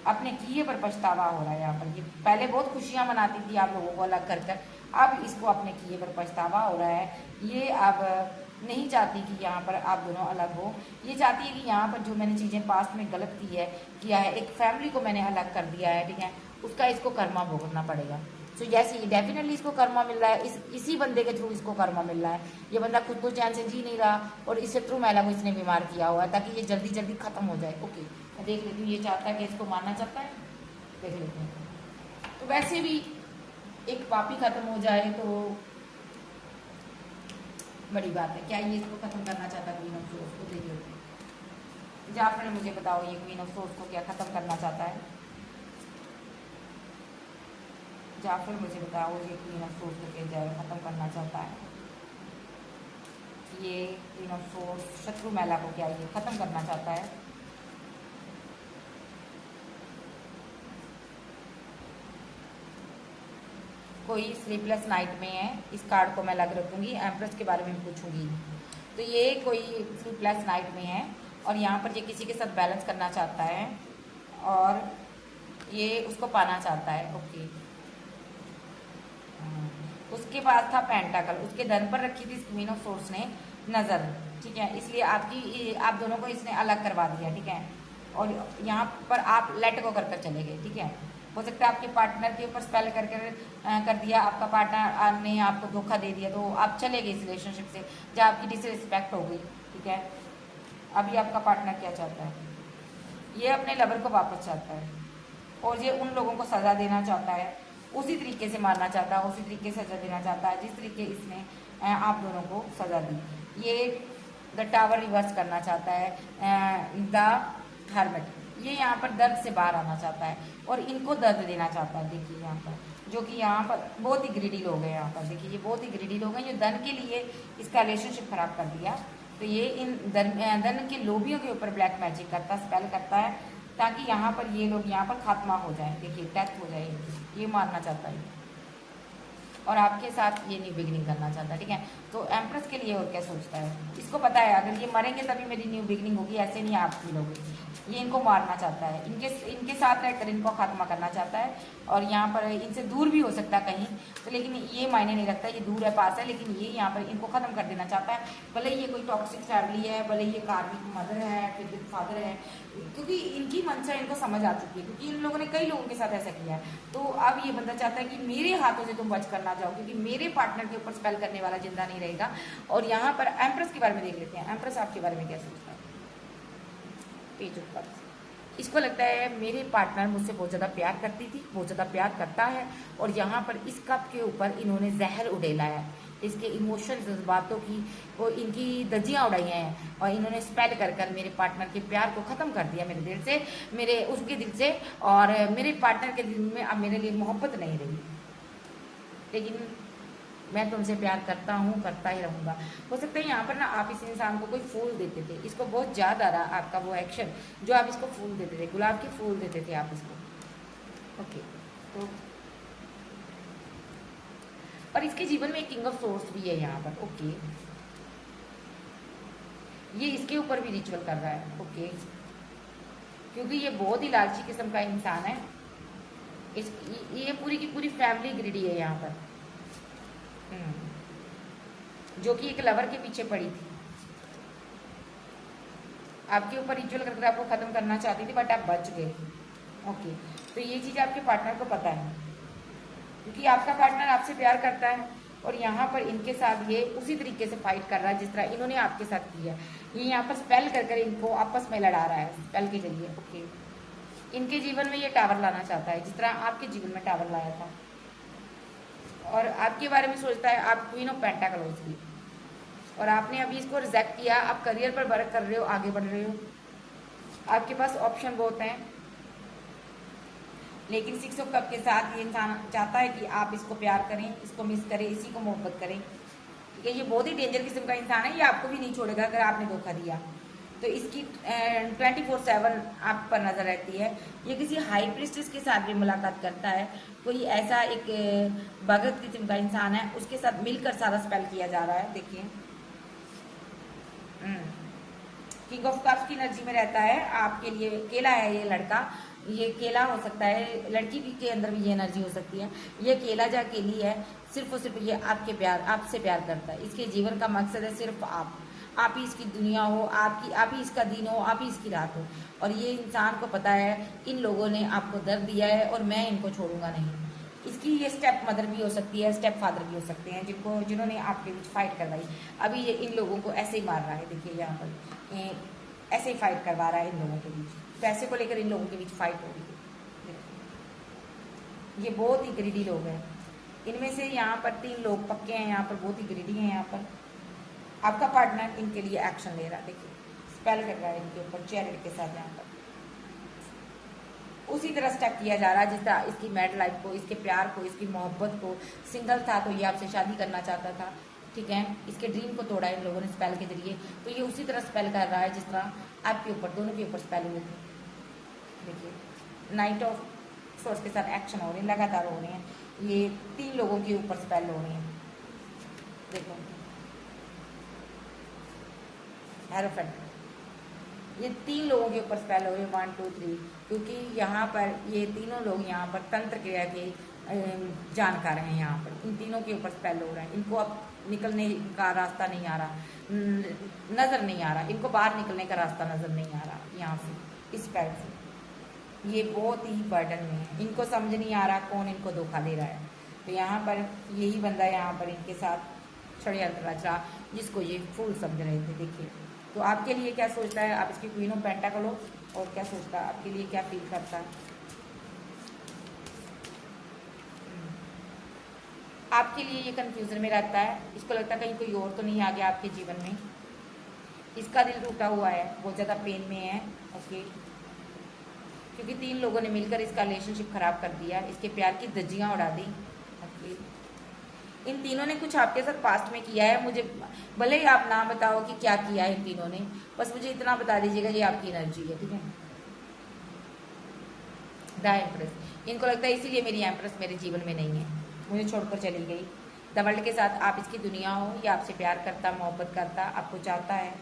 अपने किए पर पछतावा हो रहा है। यहाँ पर ये पहले बहुत खुशियाँ मनाती थी आप लोगों को अलग कर कर, अब इसको अपने किए पर पछतावा हो रहा है। ये अब नहीं चाहती कि यहाँ पर आप दोनों अलग हो। ये चाहती है कि यहाँ पर जो मैंने चीज़ें पास्ट में गलत किया है, एक फैमिली को मैंने अलग कर दिया है, ठीक है, उसका इसको कर्मा भुगतना पड़ेगा। तो जैसे ये डेफिनेटली इसको कर्मा मिल रहा है, इसी बंदे के थ्रू इसको कर्मा मिल रहा है। ये बंदा खुद तो चैन से जी नहीं रहा और इस शत्रु महिला को इसने बीमार किया हुआ है ताकि ये जल्दी जल्दी खत्म हो जाए। ओके, मैं देख लेती हूँ ये चाहता है कि इसको मारना चाहता है, देख लेते हैं। तो वैसे भी एक पापी खत्म हो जाए तो बड़ी बात है। क्या ये इसको खत्म करना चाहता है क्वीन ऑफ सोर्स को? देखिए जाफर मुझे बताओ ये क्वीन ऑफ सोर्स को क्या खत्म करना चाहता है? जाफर मुझे बताओ ये क्वीन ऑफ सोर्स को क्या खत्म करना चाहता है? ये क्वीन ऑफ सोर्स शत्रु महिला को क्या ये खत्म करना चाहता है? कोई स्लीपलेस नाइट में है, इस कार्ड को मैं लग रखूँगी, एम्प्रेस के बारे में पूछूंगी। तो ये कोई स्लीपलेस नाइट में है और यहाँ पर ये किसी के साथ बैलेंस करना चाहता है और ये उसको पाना चाहता है। ओके, उसके पास था पेंटाकल, उसके धन पर रखी थी क्वीन ऑफ सोर्स ने नज़र, ठीक है, इसलिए आप दोनों को इसने अलग करवा दिया, ठीक है। और यहाँ पर आप लेट को कर चले गए, ठीक है। हो सकता है आपके पार्टनर के ऊपर स्पेल कर दिया, आपका पार्टनर ने आपको धोखा दे दिया तो आप चले गए इस रिलेशनशिप से, जहाँ आपकी डिसरिस्पेक्ट हो गई, ठीक है। अभी आपका पार्टनर क्या चाहता है? ये अपने लवर को वापस चाहता है और ये उन लोगों को सज़ा देना चाहता है, उसी तरीके से मारना चाहता है, उसी तरीके से सज़ा देना चाहता है जिस तरीके इसने आप दोनों को सज़ा दी। ये द टावर रिवर्स करना चाहता है, द हर्मिट, ये यहाँ पर दर्द से बाहर आना चाहता है और इनको दर्द देना चाहता है। देखिए यहाँ पर जो कि यहाँ पर बहुत ही ग्रीडी लोग हैं, यहाँ पर देखिए ये बहुत ही ग्रीडी लोग हैं जो धन के लिए इसका रिलेशनशिप खराब कर दिया। तो ये इन धन के लोभियों के ऊपर ब्लैक मैजिक करता, स्पेल करता है ताकि यहाँ पर ये लोग यहाँ पर खात्मा हो जाए, देखिए डेथ हो जाए, ये मारना चाहता है और आपके साथ ये न्यू बिगिनिंग करना चाहता है, ठीक है। तो एम्प्रेस के लिए और क्या सोचता है, इसको पता है अगर ये मरेंगे तभी मेरी न्यू बिगिनिंग होगी, ऐसे नहीं आप फील होगी। ये इनको मारना चाहता है, इनके साथ रहकर इनको खात्मा करना चाहता है और यहाँ पर इनसे दूर भी हो सकता है कहीं, तो लेकिन ये मायने नहीं रखता, ये दूर है पास है, लेकिन ये यहाँ पर इनको ख़त्म कर देना चाहता है। भले ये कोई टॉक्सिक फैमिली है, भले ये कार्मिक मदर है, फिर फादर है, क्योंकि इनकी मंशा इनको समझ आ चुकी है, क्योंकि इन लोगों ने कई लोगों के साथ ऐसा किया है। तो अब ये बंदा चाहता है कि मेरे हाथों से तुम बच कर ना जाओ, क्योंकि मेरे पार्टनर के ऊपर स्पेल करने वाला जिंदा नहीं रहेगा। और यहाँ पर एम्प्रेस के बारे में देख लेते हैं, एम्प्रेस आपके बारे में क्या सोचता है? पेज ऊपर, इसको लगता है मेरे पार्टनर मुझसे बहुत ज़्यादा प्यार करती थी, बहुत ज़्यादा प्यार करता है और यहाँ पर इस कप के ऊपर इन्होंने जहर उड़ेला है, इसके इमोशंस, जज्बातों की वो इनकी दजियाँ उड़ाई हैं और इन्होंने स्पेल कर मेरे पार्टनर के प्यार को ख़त्म कर दिया मेरे दिल से, मेरे उसके दिल से, और मेरे पार्टनर के दिल में अब मेरे लिए मोहब्बत नहीं रही। लेकिन मैं तुमसे प्यार करता हूँ, करता ही रहूँगा। हो सकता है यहाँ पर ना आप इस इंसान को कोई फूल देते थे, इसको बहुत याद आ रहा आपका वो एक्शन जो आप इसको फूल देते थे, गुलाब के फूल देते थे आप इसको। ओके, तो और इसके जीवन में एक किंग ऑफ सोर्स भी है यहाँ पर। ओके, ये इसके ऊपर भी रिचुअल कर रहा है। ओके, क्योंकि ये बहुत ही लालची किस्म का इंसान है। ये पूरी की पूरी फैमिली ग्रीडी है यहाँ पर, जो कि एक लवर के पीछे पड़ी थी। आपके ऊपर रिचुअल करके आपको खत्म करना चाहती थी, बट आप बच गए। ओके, तो ये चीज़ आपके पार्टनर को पता है, क्योंकि आपका पार्टनर आपसे प्यार करता है और यहाँ पर इनके साथ ये उसी तरीके से फाइट कर रहा है जिस तरह इन्होंने आपके साथ किया। ये यहाँ पर स्पेल कर कर इनको आपस में लड़ा रहा है स्पेल के जरिए। ओके, इनके जीवन में ये टावर लाना चाहता है जिस तरह आपके जीवन में टावर लाया था, और आपके बारे में सोचता है आप क्वीन ऑफ पेंटाकल्स की, और आपने अभी इसको रिजेक्ट किया। आप करियर पर वर्क कर रहे हो, आगे बढ़ रहे हो, आपके पास ऑप्शन बहुत हैं, लेकिन 6 ऑफ कप के साथ ये इंसान चाहता है कि आप इसको प्यार करें, इसको मिस करें, इसी को मोहब्बत करें। ठीक है, ये बहुत ही डेंजर किस्म का इंसान है, ये आपको भी नहीं छोड़ेगा अगर आपने धोखा दिया तो। इसकी 24/7 आप पर नजर रहती है। ये किसी हाई प्रिस्टेस के साथ भी मुलाकात करता है, कोई ऐसा एक भगत किस्म का इंसान है, उसके साथ मिलकर सारा स्पेल किया जा रहा है। देखिए, किंग ऑफ कप्स की एनर्जी में रहता है। आपके लिए केला है ये लड़का, ये केला हो सकता है, लड़की भी के अंदर भी ये एनर्जी हो सकती है। ये केला जा केली है, सिर्फ और सिर्फ ये आपसे प्यार करता है। इसके जीवन का मकसद है सिर्फ आप ही इसकी दुनिया हो, आप ही इसका दिन हो, आप ही इसकी रात हो। और ये इंसान को पता है इन लोगों ने आपको दर्द दिया है और मैं इनको छोड़ूंगा नहीं। इसकी ये स्टेप मदर भी हो सकती है, स्टेप फादर भी हो सकते हैं, जिन्होंने आपके बीच फाइट करवाई। अभी ये इन लोगों को ऐसे ही मार रहा है। देखिए यहाँ पर ऐसे ही फाइट करवा रहा है इन लोगों के बीच, पैसे को लेकर इन लोगों के बीच फाइट हो रही है। ये बहुत ही ग्रीडी लोग हैं। इनमें से यहाँ पर 3 लोग पक्के हैं, यहाँ पर बहुत ही ग्रीडी हैं। यहाँ पर आपका पार्टनर इनके लिए एक्शन ले रहा है। देखिए, स्पेल कर रहा है इनके ऊपर चैरिट के साथ। यहाँ पर उसी तरह स्टेप किया जा रहा है जिस तरह इसकी मैड लाइफ को, इसके प्यार को, इसकी मोहब्बत को। सिंगल था तो ये आपसे शादी करना चाहता था, ठीक है। इसके ड्रीम को तोड़ा इन लोगों ने स्पेल के जरिए, तो ये उसी तरह स्पेल कर रहा है जिस तरह आपके ऊपर, दोनों के ऊपर स्पेल हुए थे। देखिए, नाइट ऑफ सोर्स के साथ एक्शन हो रहे हैं, लगातार हो रहे हैं। ये 3 लोगों के ऊपर स्पेल हो रहे हैं। देखो, हेरोफेंट, ये 3 लोगों के ऊपर स्पेल हो रहे हैं, 1 2 3, क्योंकि यहाँ पर ये तीनों लोग यहाँ पर तंत्र क्रिया के जानकार हैं। यहाँ पर इन तीनों के ऊपर स्पेल हो रहा है। इनको अब निकलने का रास्ता नहीं आ रहा, नज़र नहीं आ रहा, इनको बाहर निकलने का रास्ता नज़र नहीं आ रहा यहाँ से, इस स्पेल से। ये बहुत ही बर्डन में है, इनको समझ नहीं आ रहा कौन इनको धोखा दे रहा है। तो यहाँ पर यही बंदा यहाँ पर इनके साथ षड्यंत्र रच रहा, जिसको ये फूल समझ रहे थे। देखिए, तो आपके लिए क्या सोचता है, आप इसकी क्वीन ऑफ पेंटाकल हो, और क्या सोचता है, आपके लिए क्या फील करता है। आपके लिए ये कंफ्यूजन में रहता है, इसको लगता है कहीं कोई और तो नहीं आ गया आपके जीवन में। इसका दिल टूटा हुआ है, बहुत ज़्यादा पेन में है। ओके, क्योंकि 3 लोगों ने मिलकर इसका रिलेशनशिप खराब कर दिया, इसके प्यार की धज्जियाँ उड़ा दी। ओके, इन तीनों ने कुछ आपके साथ पास्ट में किया है। मुझे भले ही आप ना बताओ कि क्या किया है इन तीनों ने, बस मुझे इतना बता दीजिएगा ये आपकी एनर्जी है, ठीक है। द एम्प्रेस, इनको लगता है इसीलिए मेरी एम्प्रेस मेरे जीवन में नहीं है, मुझे छोड़कर चली गई। द वर्ल्ड के साथ आप इसकी दुनिया हो, ये आपसे प्यार करता, मोहब्बत करता, आपको चाहता है,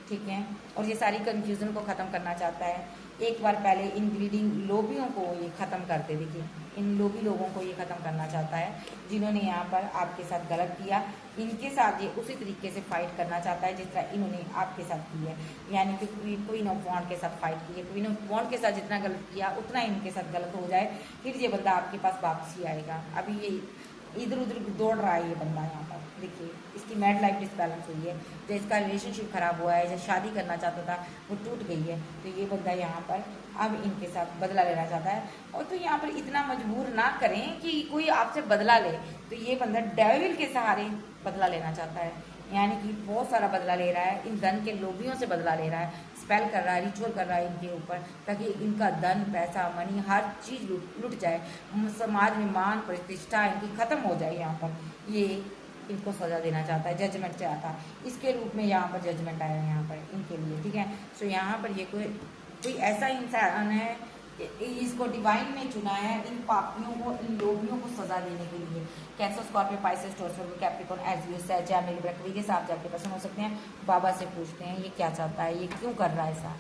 ठीक है, और ये सारी कन्फ्यूज़न को ख़त्म करना चाहता है। एक बार पहले इन ग्रीडिंग लोभियों को ये ख़त्म करते, देखिए इन लोभी लोगों को ये ख़त्म करना चाहता है जिन्होंने यहाँ पर आपके साथ गलत किया। इनके साथ ये उसी तरीके से फाइट करना चाहता है जिस तरह इन्होंने आपके साथ की है, यानी कि क्वीन ऑफ वॉन्ड के साथ फाइट की है। क्वीन ऑफ वॉन्ड के साथ जितना गलत किया उतना इनके साथ गलत हो जाए, फिर ये बंदा आपके पास वापसी आएगा। अभी ये इधर उधर दौड़ रहा है ये बंदा यहाँ पर। देखिए, इसकी मैड लाइफ डिसबैलेंस हुई है, जो इसका रिलेशनशिप खराब हुआ है, जो शादी करना चाहता था वो टूट गई है। तो ये बंदा यहाँ पर अब इनके साथ बदला लेना चाहता है। और तो यहाँ पर इतना मजबूर ना करें कि कोई आपसे बदला ले, तो ये बंदा डेविल के सहारे बदला लेना चाहता है, यानी कि बहुत सारा बदला ले रहा है, इन धन के लोभियों से बदला ले रहा है, स्पेल कर रहा है, रिचुअल कर रहा है इनके ऊपर, ताकि इनका धन, पैसा, मनी, हर चीज़ लुट जाए, समाज में मान प्रतिष्ठा इनकी ख़त्म हो जाए। यहाँ पर ये इनको सज़ा देना चाहता है, जजमेंट चाहता है, इसके रूप में यहाँ पर जजमेंट आया है यहाँ पर इनके लिए, ठीक है। सो यहाँ पर ये कोई ऐसा इंसान है इसको डिवाइन ने चुना है इन पापियों को, इन लोभियों को सजा देने के लिए। कैंसर, स्कॉर्पियो, पाइसेस, टॉरस, वर्गो, कैप्रिकॉर्न, एस्ट्रो, सैजिटेरियस, मेल, वृश्चिक, सांप आपके पसंद हो सकते हैं। बाबा से पूछते हैं ये क्या चाहता है, ये क्यों कर रहा है ऐसा।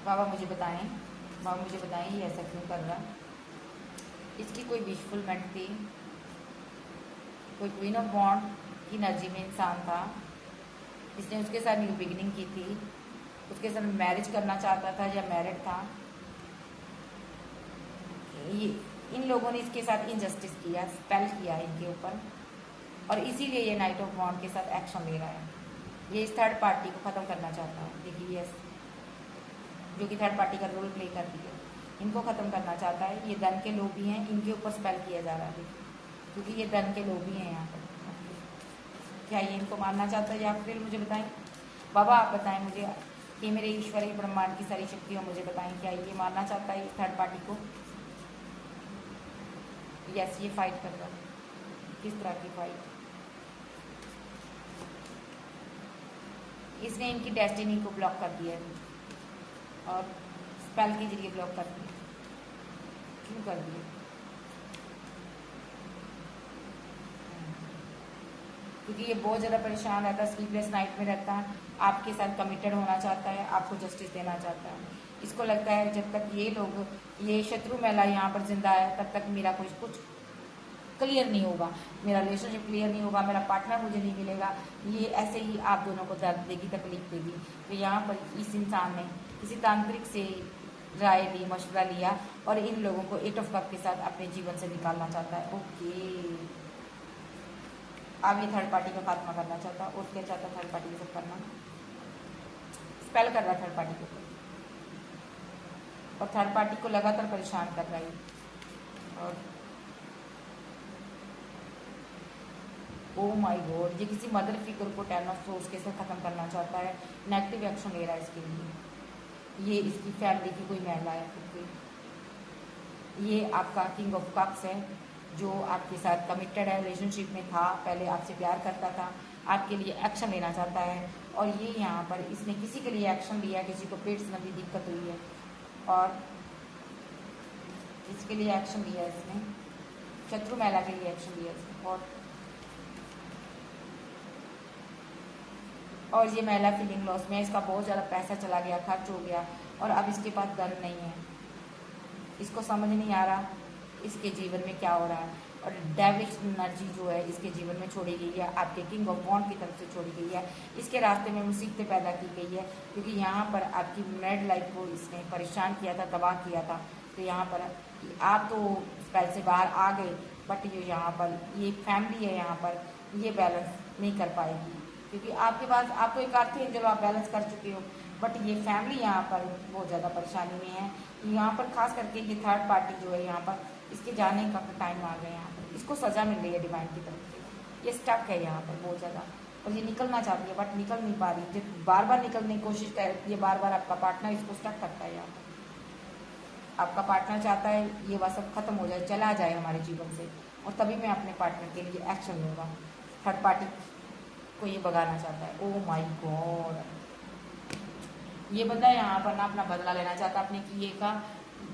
बाबा मुझे बताएं, बाबा मुझे बताएं ये ऐसा क्यों कर रहा। इसकी कोई विशफुलमेंट थी, कोई क्वीन ऑफ वॉन्ड की एनर्जी में इंसान था, इसने उसके साथ न्यू बिगिनिंग की थी, उसके साथ मैरिज करना चाहता था या मैरिड था। ये इन लोगों ने इसके साथ इनजस्टिस किया, स्पेल किया इनके ऊपर, और इसीलिए ये नाइट ऑफ वॉन्ड के साथ एक्शन ले रहा है। ये इस थर्ड पार्टी को ख़त्म करना चाहता है। देखिए यस, जो कि थर्ड पार्टी का रोल प्ले करती है, इनको ख़त्म करना चाहता है। ये धन के लोभी हैं, इनके ऊपर स्पेल किया जा रहा है क्योंकि ये धन के लोभी हैं यहाँ पर। क्या ये इनको मारना चाहता है या फिर मुझे बताएं बाबा, आप बताएं मुझे कि मेरे ईश्वरीय ब्रह्मांड की सारी शक्तियों मुझे बताएं, क्या ये मारना चाहता है इस थर्ड पार्टी को। यस, ये फाइट कर रहा है। किस तरह की फाइट? इसने इनकी डेस्टिनी को ब्लॉक कर दिया है और स्पेल के जरिए ब्लॉक कर दिया। क्यों कर दिया? क्योंकि ये बहुत ज़्यादा परेशान रहता है, स्लीपलेस नाइट में रहता है, आपके साथ कमिटेड होना चाहता है, आपको जस्टिस देना चाहता है। इसको लगता है जब तक ये लोग, ये शत्रु महिला यहाँ पर जिंदा है, तब तक मेरा कुछ क्लियर नहीं होगा, मेरा रिलेशनशिप क्लियर नहीं होगा, मेरा पार्टनर मुझे नहीं मिलेगा। ये ऐसे ही आप दोनों को दर्द देगी, तकलीफ देगी। तो यहाँ पर इस इंसान ने किसी तांत्रिक से राय ली, मशवरा लिया और इन लोगों को 8 ऑफ कप के साथ अपने जीवन से निकालना चाहता है। ओके, अब ये थर्ड पार्टी का खात्मा करना चाहता है। और क्या चाहता है थर्ड पार्टी के साथ करना? स्पेल कर रहा है थर्ड पार्टी के ऊपर और थर्ड पार्टी को लगातार परेशान कर रहा है। और ओ माय गॉड, ये किसी मदर फिगर को 10 ऑफ सोर्स के साथ ख़त्म करना चाहता है। नेगेटिव एक्शन ले रहा है इसके लिए। ये इसकी फैमिली की कोई महिला है फिर कोई। ये आपका किंग ऑफ कप्स है जो आपके साथ कमिटेड है, रिलेशनशिप में था, पहले आपसे प्यार करता था, आपके लिए एक्शन लेना चाहता है। और ये यहाँ पर इसने किसी के लिए एक्शन लिया, किसी को पेट संबंधी दिक्कत हुई है और इसके लिए एक्शन लिया इसने, शत्रु महिला के लिए एक्शन लिया इसने। और ये महिला फीलिंग लॉस में, इसका बहुत ज़्यादा पैसा चला गया, खर्च हो गया और अब इसके पास धन नहीं है। इसको समझ नहीं आ रहा इसके जीवन में क्या हो रहा है। और डेविलिश एनर्जी जो है इसके जीवन में छोड़ी गई है, आपके किंग ऑफ वॉन्ड की तरफ से छोड़ी गई है। इसके रास्ते में मुसीबतें पैदा की गई है क्योंकि यहाँ पर आपकी मैरिड लाइफ को इसने परेशान किया था, तबाह किया था। तो यहाँ पर आप तो स्पेल से बाहर आ गए, बट ये यहाँ पर ये फैमिली है, यहाँ पर ये बैलेंस नहीं कर पाएगी क्योंकि आपके पास, आप तो एक अर्थ है चलो आप बैलेंस कर चुके हो, बट ये फैमिली यहाँ पर बहुत ज़्यादा परेशानी में है। यहाँ पर खास करके ये थर्ड पार्टी जो है यहाँ पर, इसके जाने का टाइम आ गया। यहाँ पर इसको सज़ा मिल रही है डिवाइन की तरफ से। ये स्टक है यहाँ पर बहुत ज़्यादा और ये निकलना चाहती है बट निकल नहीं पा रही। जो बार बार निकलने की कोशिश करती है, बार बार आपका पार्टनर इसको स्टक करता है। यहाँ पर आपका पार्टनर चाहता है ये वह सब खत्म हो जाए, चला जाए हमारे जीवन से, और तभी मैं अपने पार्टनर के लिए एक्शन लूँगा। थर्ड पार्टी को ये भगाना चाहता है। ओ माय गॉड, ये बंदा यहाँ पर ना अपना बदला लेना चाहता अपने किए का।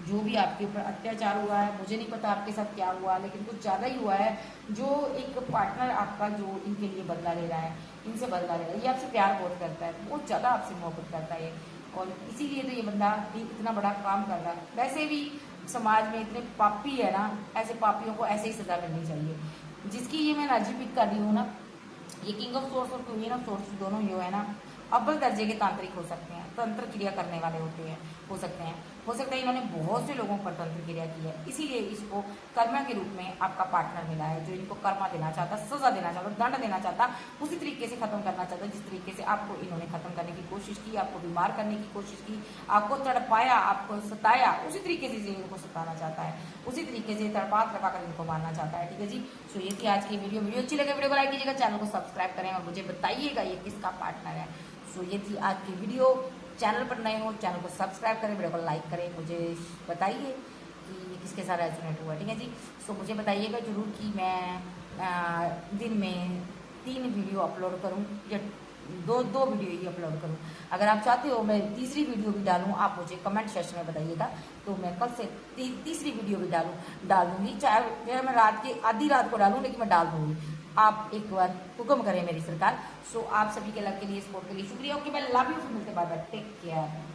जो भी आपके ऊपर अत्याचार हुआ है, मुझे नहीं पता आपके साथ क्या हुआ, लेकिन कुछ ज़्यादा ही हुआ है। जो एक पार्टनर आपका जो इनके लिए बदला ले रहा है, इनसे बदला ले रहा है, ये आपसे प्यार बहुत करता है, बहुत ज़्यादा आपसे मोहब्बत करता है और इसीलिए तो ये बंदा इतना बड़ा काम कर रहा है। वैसे भी समाज में इतने पापी है ना, ऐसे पापियों को ऐसे ही सजा मिलनी चाहिए। जिसकी ये मैं एनर्जी पिक कर रही हूँ ना, ये किंग ऑफ सोर्स और क्वीन ऑफ सोर्स दोनों जो है ना, अव्वल दर्जे के तांत्रिक हो सकते हैं, तंत्र क्रिया करने वाले होते हैं, हो सकते हैं। हो सकता है इन्होंने बहुत से लोगों पर तंत्र क्रिया की है, इसीलिए इसको कर्मा के रूप में आपका पार्टनर मिला है जो इनको कर्मा देना चाहता, सजा देना चाहता, दंड देना चाहता, उसी तरीके से खत्म करना चाहता जिस तरीके से आपको इन्होंने खत्म करने की कोशिश की, आपको बीमार करने की कोशिश की, आपको तड़पाया, आपको सताया, उसी तरीके से इनको सताना चाहता है, उसी तरीके से तड़पा कर इनको मारना चाहता है। ठीक है जी। सो ये थी आज की वीडियो अच्छी लगे वीडियो को लाइक कीजिएगा, चैनल को सब्सक्राइब करें और मुझे बताइएगा ये किसका पार्टनर है। सो ये थी आज की वीडियो। चैनल पर नए हो चैनल को सब्सक्राइब करें, वीडियो को लाइक करें, मुझे बताइए कि किसके साथ रेजोनेट हुआ, ठीक है जी। सो मुझे बताइएगा जरूर कि मैं दिन में 3 वीडियो अपलोड करूं या दो वीडियो ही अपलोड करूं। अगर आप चाहते हो मैं तीसरी वीडियो भी डालूं, आप मुझे कमेंट सेक्शन में बताइएगा, तो मैं कल से तीसरी वीडियो भी डाल दूंगी। चाहे मैं रात की आधी रात को डालूं, लेकिन मैं डाल दूंगी। आप एक बार हुक्म करें मेरी सरकार। सो आप सभी के लव के लिए, सपोर्ट के लिए शुक्रिया। ओके, मैं लव यू। फिर मिलते हैं, बाय बाय, टेक केयर।